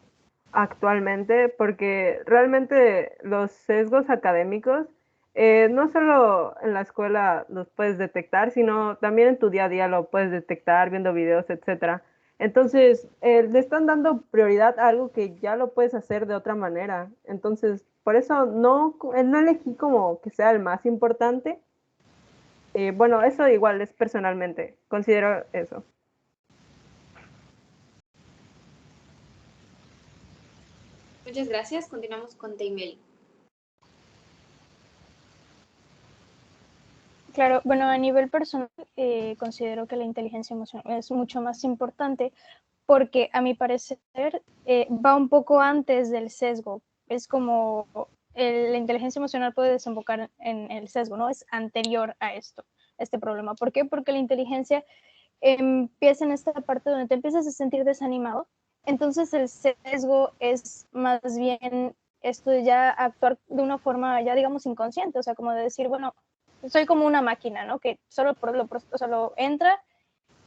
Speaker 7: actualmente, porque realmente los sesgos académicos no solo en la escuela los puedes detectar, sino también en tu día a día lo puedes detectar viendo videos, etcétera. Entonces, le están dando prioridad a algo que ya lo puedes hacer de otra manera. Entonces, por eso no elegí como que sea el más importante. Bueno, eso igual es personalmente, considero eso.
Speaker 1: Muchas gracias. Continuamos con Teimeli.
Speaker 8: Claro, bueno, a nivel personal considero que la inteligencia emocional es mucho más importante porque a mi parecer va un poco antes del sesgo. Es como la inteligencia emocional puede desembocar en el sesgo, ¿no? Es anterior a este problema. ¿Por qué? Porque la inteligencia empieza en esta parte donde te empiezas a sentir desanimado. Entonces el sesgo es más bien esto de ya actuar de una forma ya digamos inconsciente, o sea, como de decir, bueno, soy como una máquina, ¿no? Que solo lo entra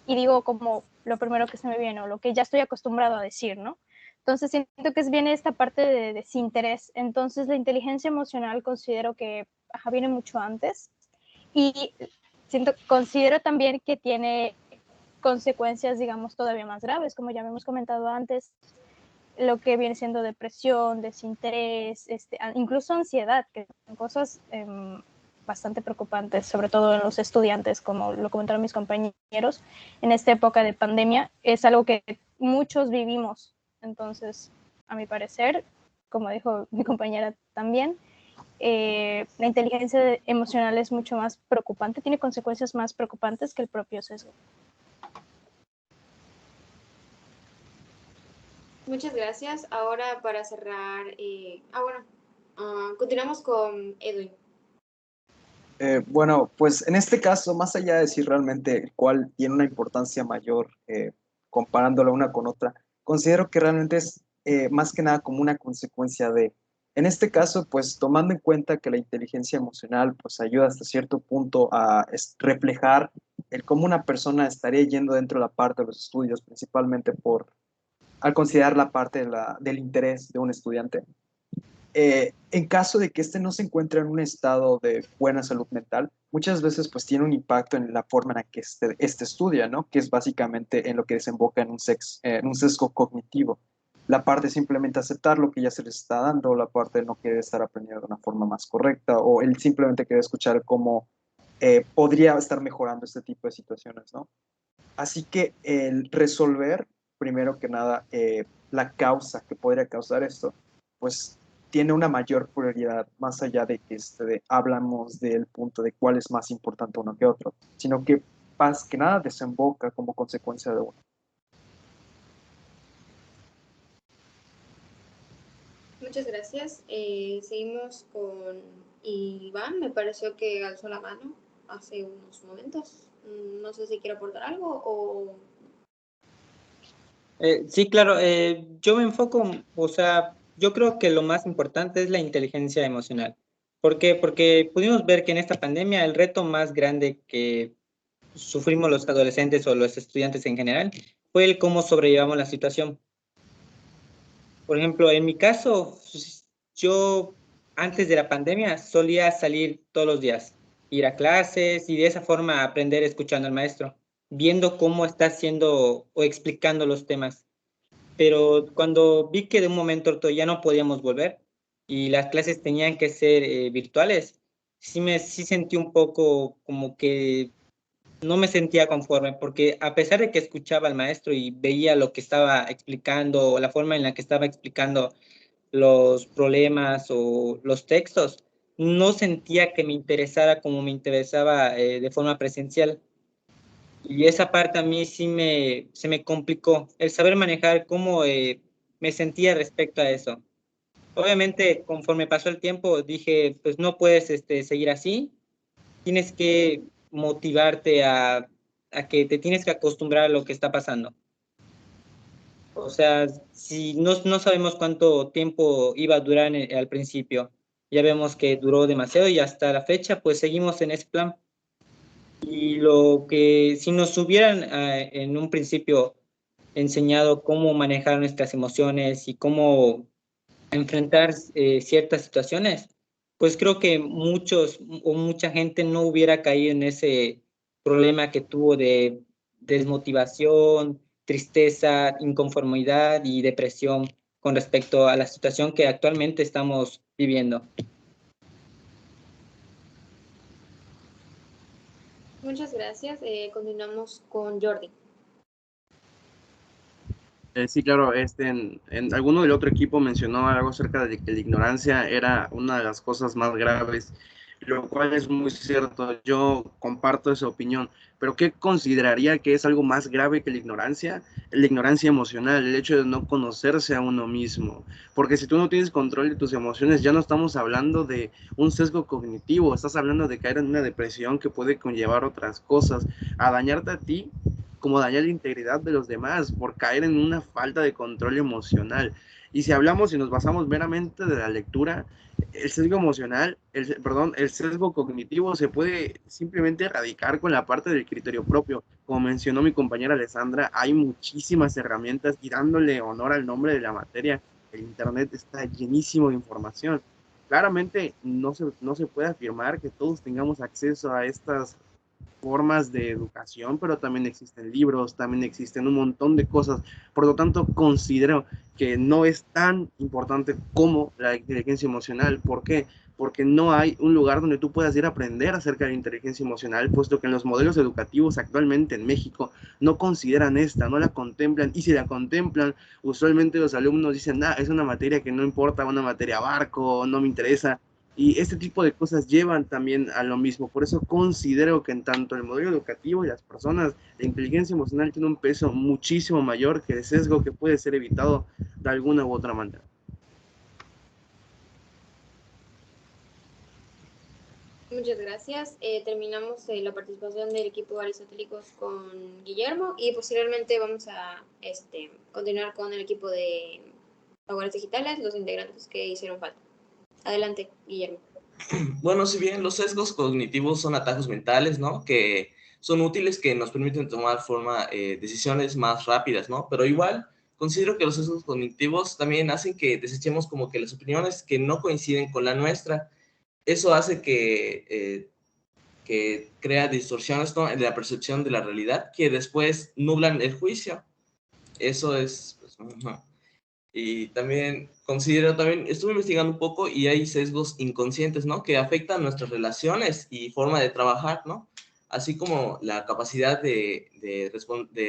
Speaker 8: y digo como lo primero que se me viene o lo que ya estoy acostumbrado a decir, ¿no? Entonces siento que viene esta parte de desinterés. Entonces la inteligencia emocional considero que viene mucho antes y considero también que tiene consecuencias, digamos, todavía más graves, como ya hemos comentado antes, lo que viene siendo depresión, desinterés, incluso ansiedad, que son cosas bastante preocupantes, sobre todo en los estudiantes, como lo comentaron mis compañeros, en esta época de pandemia, es algo que muchos vivimos. Entonces, a mi parecer, como dijo mi compañera también, la inteligencia emocional es mucho más preocupante, tiene consecuencias más preocupantes que el propio sesgo.
Speaker 1: Muchas gracias. Ahora para cerrar, continuamos con Edwin.
Speaker 9: Bueno, pues en este caso, más allá de decir realmente el cual tiene una importancia mayor comparándola una con otra, considero que realmente es más que nada como una consecuencia de, en este caso, pues tomando en cuenta que la inteligencia emocional pues ayuda hasta cierto punto a reflejar el cómo una persona estaría yendo dentro de la parte de los estudios, principalmente al considerar la parte del interés de un estudiante. En caso de que éste no se encuentre en un estado de buena salud mental, muchas veces pues tiene un impacto en la forma en la que este estudia, ¿no? Que es básicamente en lo que desemboca en un sesgo cognitivo. La parte de simplemente aceptar lo que ya se les está dando, la parte de no querer estar aprendiendo de una forma más correcta, o el simplemente querer escuchar cómo podría estar mejorando este tipo de situaciones, ¿no? Así que el resolver, primero que nada, la causa que podría causar esto, pues tiene una mayor prioridad, más allá de que hablamos del punto de cuál es más importante uno que otro, sino que más que nada desemboca como consecuencia de uno.
Speaker 1: Muchas gracias. Seguimos con Iván. Me pareció que alzó la mano hace unos momentos. No sé si quiere aportar algo o...
Speaker 10: Sí, claro. Yo me enfoco, o sea, yo creo que lo más importante es la inteligencia emocional. ¿Por qué? Porque pudimos ver que en esta pandemia el reto más grande que sufrimos los adolescentes o los estudiantes en general fue el cómo sobrellevamos la situación. Por ejemplo, en mi caso, yo antes de la pandemia solía salir todos los días, ir a clases y de esa forma aprender escuchando al maestro, viendo cómo está haciendo o explicando los temas. Pero cuando vi que de un momento a otro ya no podíamos volver y las clases tenían que ser virtuales, sí sentí un poco como que no me sentía conforme, porque a pesar de que escuchaba al maestro y veía lo que estaba explicando o la forma en la que estaba explicando los problemas o los textos, no sentía que me interesara como me interesaba de forma presencial. Y esa parte a mí se me complicó, el saber manejar cómo me sentía respecto a eso. Obviamente, conforme pasó el tiempo, dije, pues no puedes seguir así, tienes que motivarte a que te tienes que acostumbrar a lo que está pasando. O sea, si no sabemos cuánto tiempo iba a durar al principio, ya vemos que duró demasiado y hasta la fecha pues seguimos en ese plan. Y lo que si nos hubieran en un principio enseñado cómo manejar nuestras emociones y cómo enfrentar ciertas situaciones, pues creo que muchos o mucha gente no hubiera caído en ese problema que tuvo de desmotivación, tristeza, inconformidad y depresión con respecto a la situación que actualmente estamos viviendo.
Speaker 1: Muchas gracias. Continuamos con Jordi.
Speaker 11: Sí, claro, en alguno del otro equipo mencionó algo acerca de que la ignorancia era una de las cosas más graves, lo cual es muy cierto, yo comparto esa opinión, pero ¿qué consideraría que es algo más grave que la ignorancia? La ignorancia emocional, el hecho de no conocerse a uno mismo, porque si tú no tienes control de tus emociones, ya no estamos hablando de un sesgo cognitivo, estás hablando de caer en una depresión que puede conllevar otras cosas, a dañarte a ti, como dañar la integridad de los demás por caer en una falta de control emocional. Y si hablamos y nos basamos meramente de la lectura, el sesgo emocional, el sesgo cognitivo se puede simplemente erradicar con la parte del criterio propio. Como mencionó mi compañera Alessandra, hay muchísimas herramientas y dándole honor al nombre de la materia, el Internet está llenísimo de información. Claramente no se puede afirmar que todos tengamos acceso a estas formas de educación, pero también existen libros, también existen un montón de cosas. Por lo tanto, considero que no es tan importante como la inteligencia emocional. ¿Por qué? Porque no hay un lugar donde tú puedas ir a aprender acerca de la inteligencia emocional, puesto que en los modelos educativos actualmente en México no consideran esta, no la contemplan, y si la contemplan, usualmente los alumnos dicen, es una materia que no importa, una materia barco, no me interesa. Y este tipo de cosas llevan también a lo mismo. Por eso considero que en tanto el modelo educativo y las personas, la inteligencia emocional tiene un peso muchísimo mayor que el sesgo que puede ser evitado de alguna u otra manera.
Speaker 1: Muchas gracias. Terminamos la participación del equipo aristotélicos con Guillermo y posteriormente vamos a continuar con el equipo de Hogares Digitales, los integrantes que hicieron falta. Adelante, Guillermo.
Speaker 12: Bueno, si bien los sesgos cognitivos son atajos mentales, ¿no? Que son útiles, que nos permiten tomar decisiones más rápidas, ¿no? Pero igual considero que los sesgos cognitivos también hacen que desechemos como que las opiniones que no coinciden con la nuestra. Eso hace que crea distorsiones, ¿no?, en la percepción de la realidad, que después nublan el juicio. Eso es... Pues, y también estuve investigando un poco y hay sesgos inconscientes, ¿no?, que afectan nuestras relaciones y forma de trabajar, ¿no? Así como la capacidad de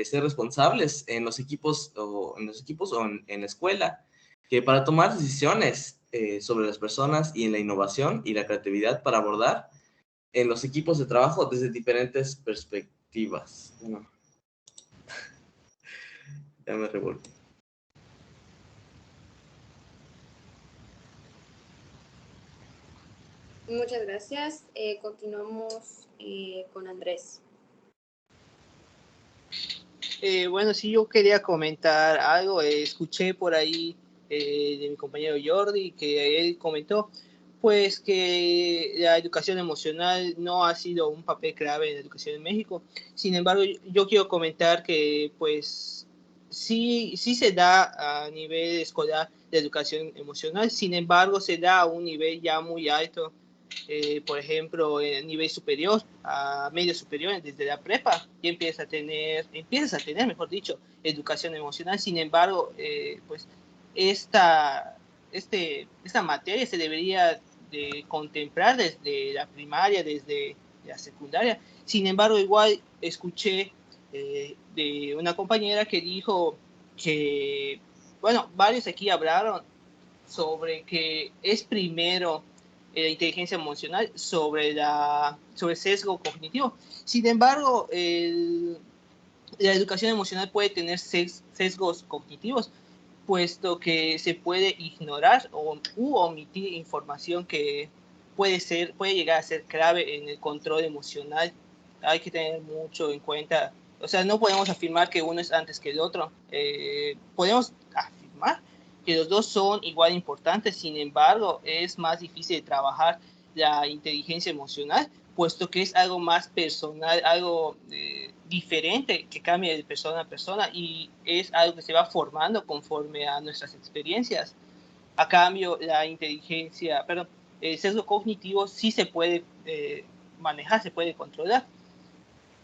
Speaker 12: ser responsables en los equipos o en la escuela, que para tomar decisiones sobre las personas y en la innovación y la creatividad para abordar en los equipos de trabajo desde diferentes perspectivas. No. Ya me revolví.
Speaker 1: Muchas gracias. Continuamos con Andrés.
Speaker 3: Bueno, sí, yo quería comentar algo. Escuché por ahí de mi compañero Jordi que él comentó pues que la educación emocional no ha sido un papel clave en la educación en México. Sin embargo, yo quiero comentar que pues sí se da a nivel escolar la educación emocional, sin embargo se da a un nivel ya muy alto, por ejemplo, en nivel superior, a medio superior, desde la prepa, y empiezas a tener, mejor dicho, educación emocional. Sin embargo, pues esta materia se debería de contemplar desde la primaria, desde la secundaria. Sin embargo, igual escuché de una compañera que dijo que, bueno, varios aquí hablaron sobre que es primero la inteligencia emocional sobre sesgo cognitivo. Sin embargo, la educación emocional puede tener sesgos cognitivos, puesto que se puede ignorar u omitir información que puede llegar a ser clave en el control emocional. Hay que tener mucho en cuenta. O sea, no podemos afirmar que uno es antes que el otro. Podemos afirmar que los dos son igual importantes. Sin embargo, es más difícil de trabajar la inteligencia emocional, puesto que es algo más personal, algo diferente, que cambia de persona a persona, y es algo que se va formando conforme a nuestras experiencias. A cambio, el sesgo cognitivo sí se puede manejar, se puede controlar,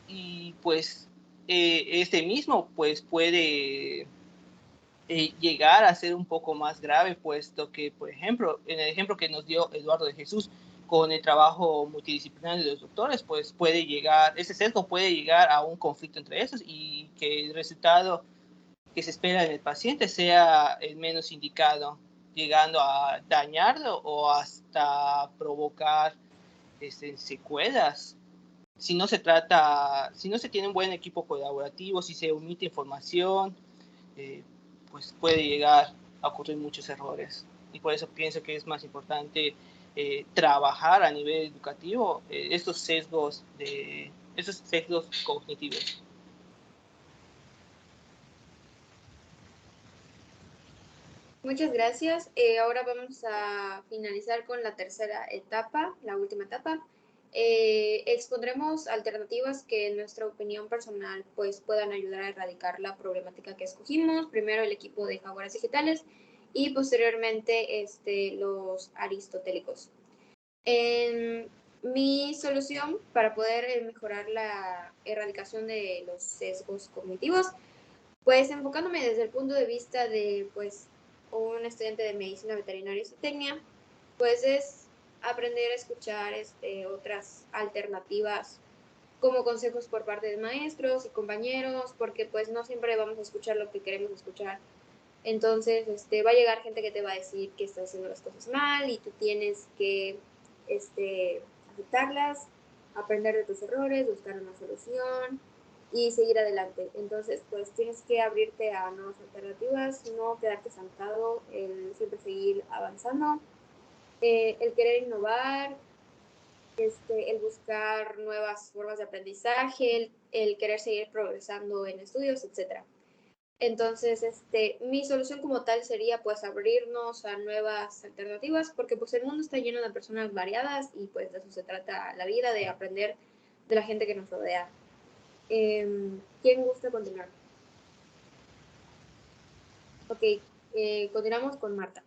Speaker 3: y pues este mismo pues puede llegar a ser un poco más grave, puesto que, por ejemplo, en el ejemplo que nos dio Eduardo de Jesús, con el trabajo multidisciplinario de los doctores, pues ese sesgo puede llegar a un conflicto entre esos, y que el resultado que se espera en el paciente sea el menos indicado, llegando a dañarlo o hasta provocar secuelas. Si no se tiene un buen equipo colaborativo, si se omite información, pues puede llegar a ocurrir muchos errores. Y por eso pienso que es más importante trabajar a nivel educativo estos sesgos cognitivos.
Speaker 1: Muchas gracias. Ahora vamos a finalizar con la tercera etapa, la última etapa. Expondremos alternativas que en nuestra opinión personal pues puedan ayudar a erradicar la problemática que escogimos. Primero el equipo de jaguares digitales y posteriormente los aristotélicos. Mi solución para poder mejorar la erradicación de los sesgos cognitivos, pues enfocándome desde el punto de vista de pues un estudiante de medicina veterinaria y zootecnia, pues es aprender a escuchar otras alternativas como consejos por parte de maestros y compañeros, porque pues no siempre vamos a escuchar lo que queremos escuchar. Entonces, va a llegar gente que te va a decir que estás haciendo las cosas mal y tú tienes que aceptarlas, aprender de tus errores, buscar una solución y seguir adelante. Entonces, pues tienes que abrirte a nuevas alternativas, no quedarte estancado, siempre seguir avanzando, el querer innovar, el buscar nuevas formas de aprendizaje, el querer seguir progresando en estudios, etc. Entonces, mi solución como tal sería pues abrirnos a nuevas alternativas, porque pues el mundo está lleno de personas variadas y pues de eso se trata la vida, de aprender de la gente que nos rodea. ¿Quién gusta continuar? Ok, continuamos con Marta.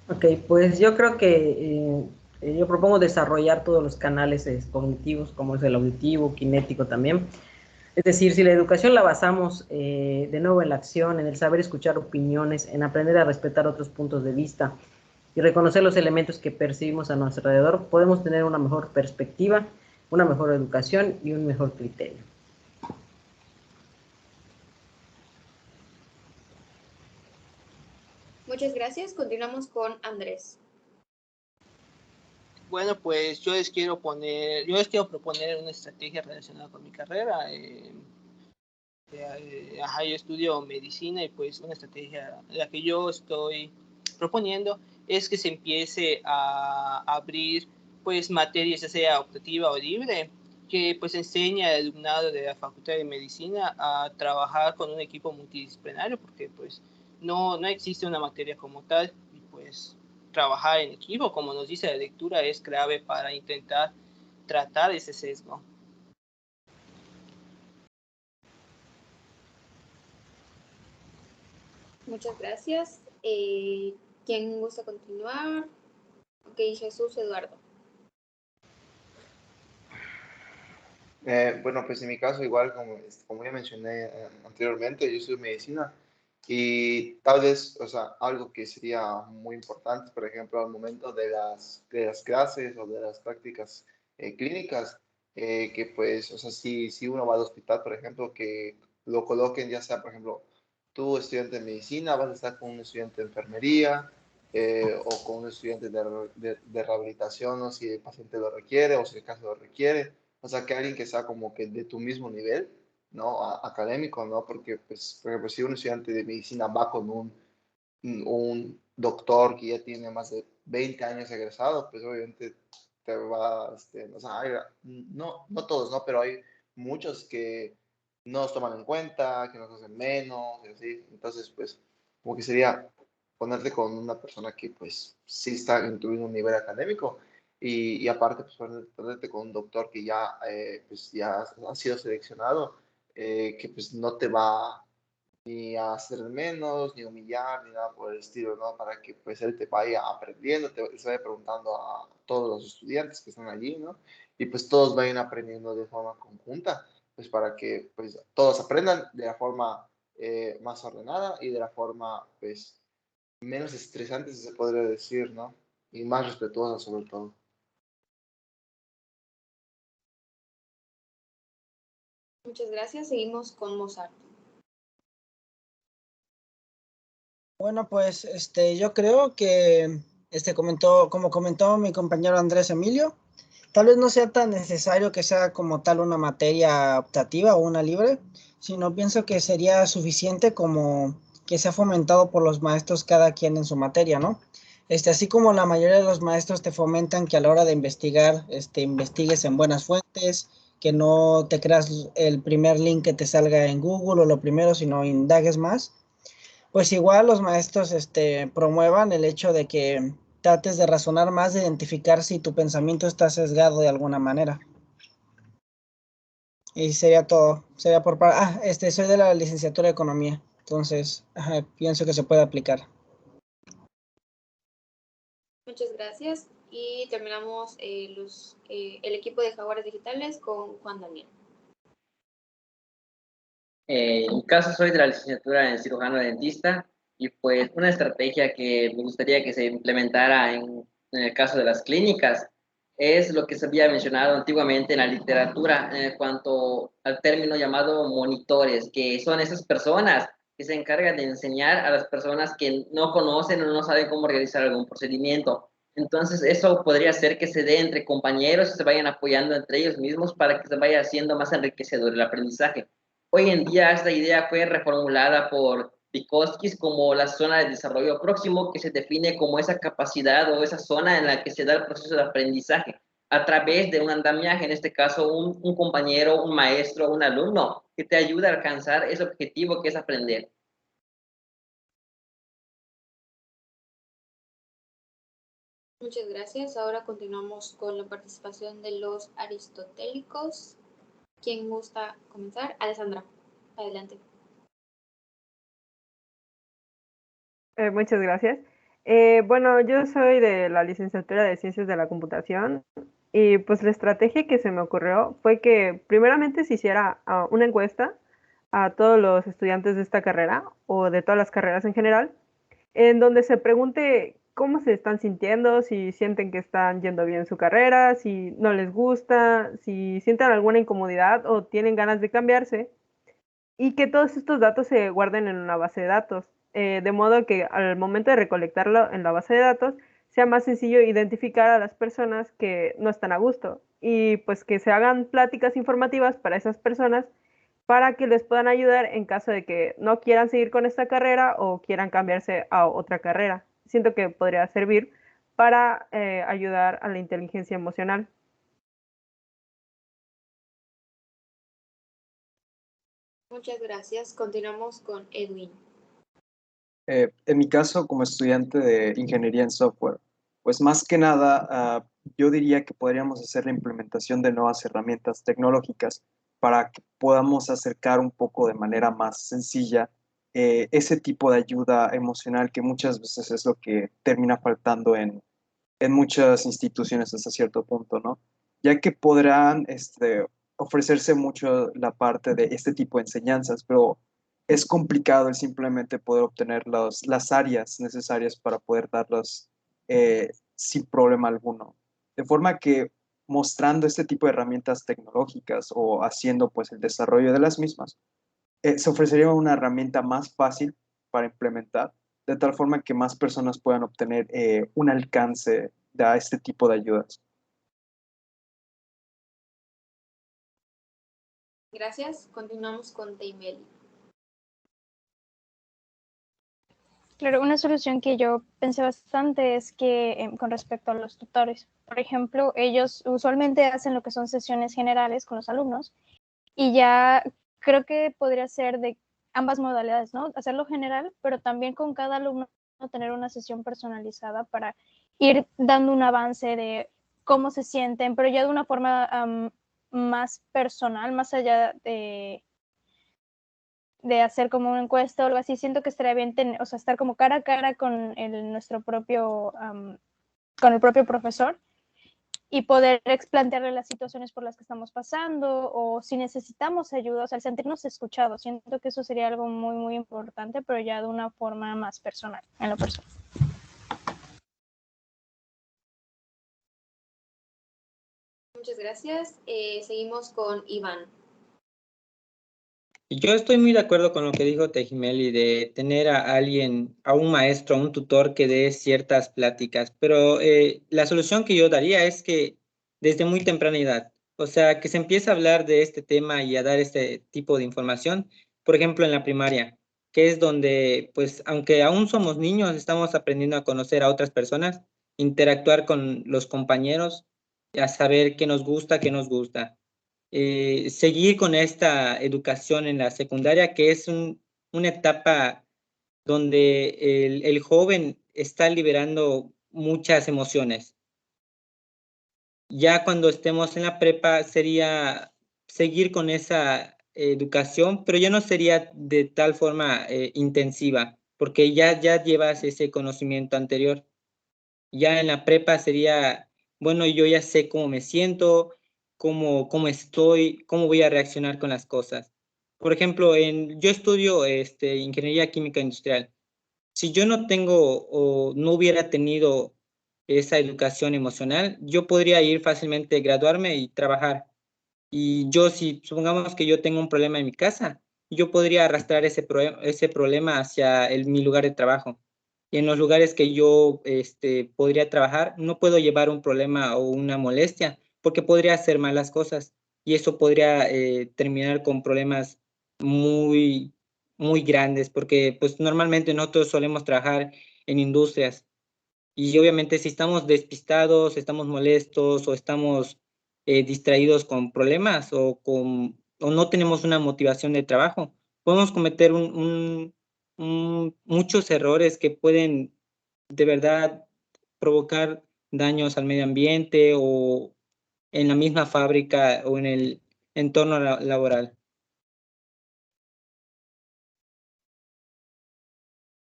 Speaker 6: Ok, pues yo creo que yo propongo desarrollar todos los canales cognitivos, como es el auditivo, kinético también. Es decir, si la educación la basamos de nuevo en la acción, en el saber escuchar opiniones, en aprender a respetar otros puntos de vista y reconocer los elementos que percibimos a nuestro alrededor, podemos tener una mejor perspectiva, una mejor educación y un mejor criterio.
Speaker 1: Muchas gracias. Continuamos con Andrés.
Speaker 3: Bueno, pues yo les quiero proponer una estrategia relacionada con mi carrera. Yo estudio medicina y pues una estrategia la que yo estoy proponiendo es que se empiece a abrir pues materias, ya sea optativa o libre, que pues enseña al alumnado de la Facultad de Medicina a trabajar con un equipo multidisciplinario, porque pues no existe una materia como tal, y pues trabajar en equipo, como nos dice la lectura, es clave para intentar tratar ese sesgo.
Speaker 1: Muchas gracias. ¿Quién gusta continuar? Ok, Jesús Eduardo.
Speaker 2: Bueno, pues en mi caso, igual como ya mencioné anteriormente, yo estudio medicina y tal vez, o sea, algo que sería muy importante, por ejemplo, al momento de las clases o de las prácticas clínicas, que pues, o sea, si uno va al hospital, por ejemplo, que lo coloquen ya sea, por ejemplo, tú estudiante de medicina, vas a estar con un estudiante de enfermería o con un estudiante de rehabilitación, o si el paciente lo requiere o si el caso lo requiere. O sea, que alguien que sea como que de tu mismo nivel, ¿no? Académico, ¿no? Porque, pues, por ejemplo, si un estudiante de medicina va con un doctor que ya tiene más de 20 años egresado, pues obviamente te va, o sea, no todos, ¿no? Pero hay muchos que no los toman en cuenta, que nos hacen menos, y así. Entonces, pues, como que sería ponerte con una persona que, pues, sí está en tu mismo nivel académico y aparte, pues, ponerte con un doctor que ya, pues, ya ha sido seleccionado, que, pues, no te va ni a hacer menos, ni humillar, ni nada por el estilo, ¿no? Para que pues él te vaya aprendiendo, se vaya preguntando a todos los estudiantes que están allí, ¿no? Y pues todos vayan aprendiendo de forma conjunta, pues para que pues todos aprendan de la forma más ordenada y de la forma pues menos estresante, si se podría decir, ¿no? Y más respetuosa sobre todo.
Speaker 1: Muchas gracias. Seguimos con Mozart.
Speaker 13: Bueno, pues yo creo que como comentó mi compañero Andrés Emilio, tal vez no sea tan necesario que sea como tal una materia optativa o una libre, sino pienso que sería suficiente como que sea fomentado por los maestros cada quien en su materia, ¿no? Así como la mayoría de los maestros te fomentan que a la hora de investigar, investigues en buenas fuentes, que no te creas el primer link que te salga en Google o lo primero, sino indagues más. pues igual los maestros promuevan el hecho de que trates de razonar más, de identificar si tu pensamiento está sesgado de alguna manera. Y sería todo. Sería por soy de la licenciatura de Economía, entonces pienso que se puede aplicar.
Speaker 1: Muchas gracias. Y terminamos el equipo de Jaguares Digitales con Juan Daniel.
Speaker 4: En mi caso soy de la licenciatura en cirujano dentista y pues una estrategia que me gustaría que se implementara en el caso de las clínicas es lo que se había mencionado antiguamente en la literatura en cuanto al término llamado monitores, que son esas personas que se encargan de enseñar a las personas que no conocen o no saben cómo realizar algún procedimiento. Entonces eso podría ser que se dé entre compañeros y se vayan apoyando entre ellos mismos para que se vaya haciendo más enriquecedor el aprendizaje. Hoy en día esta idea fue reformulada por Vygotsky como la zona de desarrollo próximo, que se define como esa capacidad o esa zona en la que se da el proceso de aprendizaje a través de un andamiaje, en este caso un compañero, un maestro, un alumno, que te ayuda a alcanzar ese objetivo que es aprender.
Speaker 1: Muchas gracias. Ahora continuamos con la participación de los aristotélicos. ¿Quién gusta comenzar? Alessandra, adelante.
Speaker 7: Muchas gracias. Bueno, yo soy de la licenciatura de Ciencias de la Computación y pues la estrategia que se me ocurrió fue que primeramente se hiciera una encuesta a todos los estudiantes de esta carrera o de todas las carreras en general, en donde se pregunte cómo se están sintiendo, si sienten que están yendo bien su carrera, si no les gusta, si sienten alguna incomodidad o tienen ganas de cambiarse, y que todos estos datos se guarden en una base de datos, de modo que al momento de recolectarlo en la base de datos sea más sencillo identificar a las personas que no están a gusto y pues que se hagan pláticas informativas para esas personas para que les puedan ayudar en caso de que no quieran seguir con esta carrera o quieran cambiarse a otra carrera. Siento que podría servir para ayudar a la inteligencia emocional.
Speaker 1: Muchas gracias. Continuamos con Edwin.
Speaker 9: En mi caso, como estudiante de ingeniería en software, pues más que nada, yo diría que podríamos hacer la implementación de nuevas herramientas tecnológicas para que podamos acercar un poco de manera más sencilla ese tipo de ayuda emocional que muchas veces es lo que termina faltando en muchas instituciones hasta cierto punto, ¿no? Ya que podrán ofrecerse mucho la parte de este tipo de enseñanzas, pero es complicado el simplemente poder obtener las áreas necesarias para poder darlas sin problema alguno. De forma que mostrando este tipo de herramientas tecnológicas o haciendo pues el desarrollo de las mismas, se ofrecería una herramienta más fácil para implementar, de tal forma que más personas puedan obtener un alcance de este tipo de ayudas.
Speaker 1: Gracias. Continuamos con Teimeli.
Speaker 8: Claro, una solución que yo pensé bastante es que con respecto a los tutores, por ejemplo, ellos usualmente hacen lo que son sesiones generales con los alumnos y ya creo que podría ser de ambas modalidades, ¿no? Hacerlo general, pero también con cada alumno tener una sesión personalizada para ir dando un avance de cómo se sienten, pero ya de una forma más personal, más allá de hacer como una encuesta o algo así. Siento que estaría bien o sea, estar como cara a cara con nuestro propio, con el propio profesor y poder plantearle las situaciones por las que estamos pasando o si necesitamos ayuda, o sea, el sentirnos escuchados. Siento que eso sería algo muy, muy importante, pero ya de una forma más personal, en lo personal.
Speaker 1: Muchas gracias. Seguimos con Iván.
Speaker 10: Yo estoy muy de acuerdo con lo que dijo Tejimeli de tener a alguien, a un maestro, a un tutor que dé ciertas pláticas, pero la solución que yo daría es que desde muy temprana edad, o sea, que se empiece a hablar de este tema y a dar este tipo de información, por ejemplo, en la primaria, que es donde, pues, aunque aún somos niños, estamos aprendiendo a conocer a otras personas, interactuar con los compañeros, a saber qué nos gusta, qué nos gusta. Seguir con esta educación en la secundaria, que es una etapa donde el joven está liberando muchas emociones. Ya cuando estemos en la prepa sería seguir con esa educación, pero ya no sería de tal forma intensiva, porque ya llevas ese conocimiento anterior. Ya en la prepa sería, bueno, yo ya sé cómo me siento, cómo estoy, cómo voy a reaccionar con las cosas. Por ejemplo, yo estudio ingeniería química industrial. Si yo no tengo o no hubiera tenido esa educación emocional, yo podría ir fácilmente, graduarme y trabajar. Y yo, si supongamos que yo tengo un problema en mi casa, yo podría arrastrar ese problema hacia mi lugar de trabajo. Y en los lugares que yo podría trabajar, no puedo llevar un problema o una molestia, porque podría hacer malas cosas. Y eso podría terminar con problemas muy, muy grandes, porque pues normalmente nosotros solemos trabajar en industrias. Y obviamente si estamos despistados, estamos molestos o estamos distraídos con problemas o no tenemos una motivación de trabajo, podemos cometer muchos errores que pueden de verdad provocar daños al medio ambiente o en la misma fábrica o en el entorno laboral.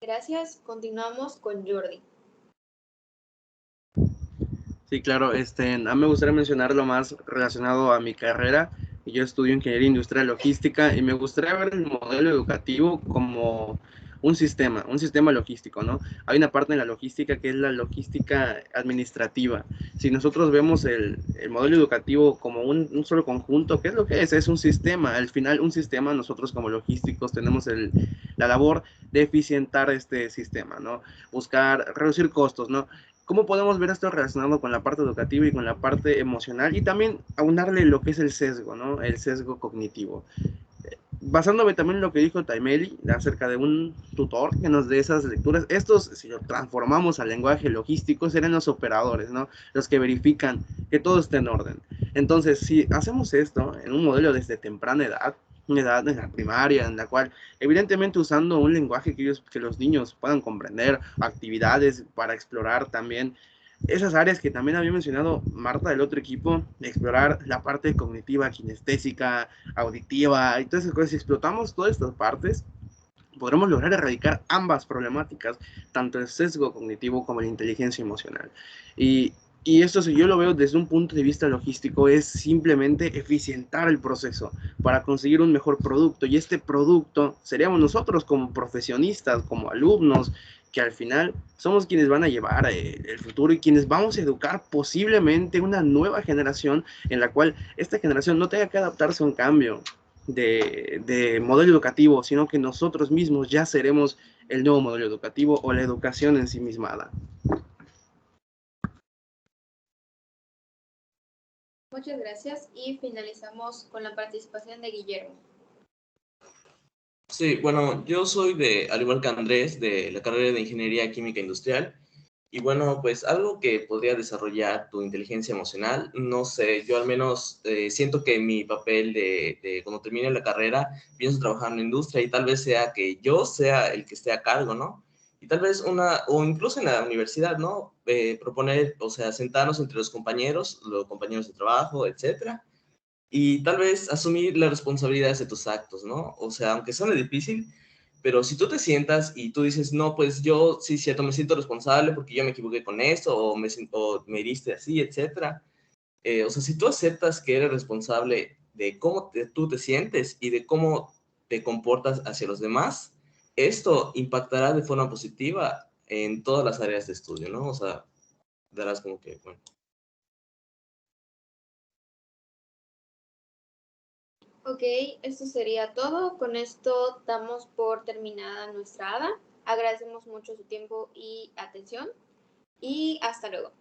Speaker 1: Gracias. Continuamos con Jordi.
Speaker 11: Sí, claro, a mí me gustaría mencionar lo más relacionado a mi carrera. Yo estudio ingeniería industrial logística y me gustaría ver el modelo educativo como un sistema logístico, ¿no? Hay una parte en la logística que es la logística administrativa. Si nosotros vemos el modelo educativo como un solo conjunto, ¿qué es lo que es? Es un sistema. Al final, un sistema, nosotros como logísticos tenemos la labor de eficientar este sistema, ¿no? Buscar reducir costos, ¿no? ¿Cómo podemos ver esto relacionado con la parte educativa y con la parte emocional? Y también aunarle lo que es el sesgo, ¿no? El sesgo cognitivo. Basándome también en lo que dijo Taimeli acerca de un tutor que nos dé esas lecturas, estos, si lo transformamos al lenguaje logístico, serán los operadores, ¿no? Los que verifican que todo esté en orden. Entonces, si hacemos esto en un modelo desde temprana edad, una edad en la primaria, en la cual, evidentemente usando un lenguaje que los niños puedan comprender, actividades para explorar también esas áreas que también había mencionado Marta del otro equipo, de explorar la parte cognitiva, kinestésica, auditiva y todas esas cosas. Si explotamos todas estas partes, podremos lograr erradicar ambas problemáticas, tanto el sesgo cognitivo como la inteligencia emocional. Y esto, si yo lo veo desde un punto de vista logístico, es simplemente eficientar el proceso para conseguir un mejor producto. Y este producto seríamos nosotros como profesionistas, como alumnos, que al final somos quienes van a llevar el futuro y quienes vamos a educar posiblemente una nueva generación en la cual esta generación no tenga que adaptarse a un cambio de modelo educativo, sino que nosotros mismos ya seremos el nuevo modelo educativo o la educación en sí misma.
Speaker 1: Muchas gracias y finalizamos con la participación de Guillermo.
Speaker 12: Sí, bueno, yo soy al igual que Andrés, de la carrera de Ingeniería Química Industrial. Y bueno, pues algo que podría desarrollar tu inteligencia emocional, no sé, yo al menos siento que mi papel de cuando termine la carrera, pienso trabajar en la industria y tal vez sea que yo sea el que esté a cargo, ¿no? Y tal vez o incluso en la universidad, ¿no? Proponer, o sea, sentarnos entre los compañeros de trabajo, etcétera, y tal vez asumir las responsabilidades de tus actos, ¿no? O sea, aunque suene difícil, pero si tú te sientas y tú dices, no, pues yo sí, cierto, me siento responsable porque yo me equivoqué con esto o me heriste así, etcétera. O sea, si tú aceptas que eres responsable de cómo tú te sientes y de cómo te comportas hacia los demás, esto impactará de forma positiva en todas las áreas de estudio, ¿no? O sea, darás como que, bueno.
Speaker 1: Ok, esto sería todo. Con esto damos por terminada nuestra ADA. Agradecemos mucho su tiempo y atención y hasta luego.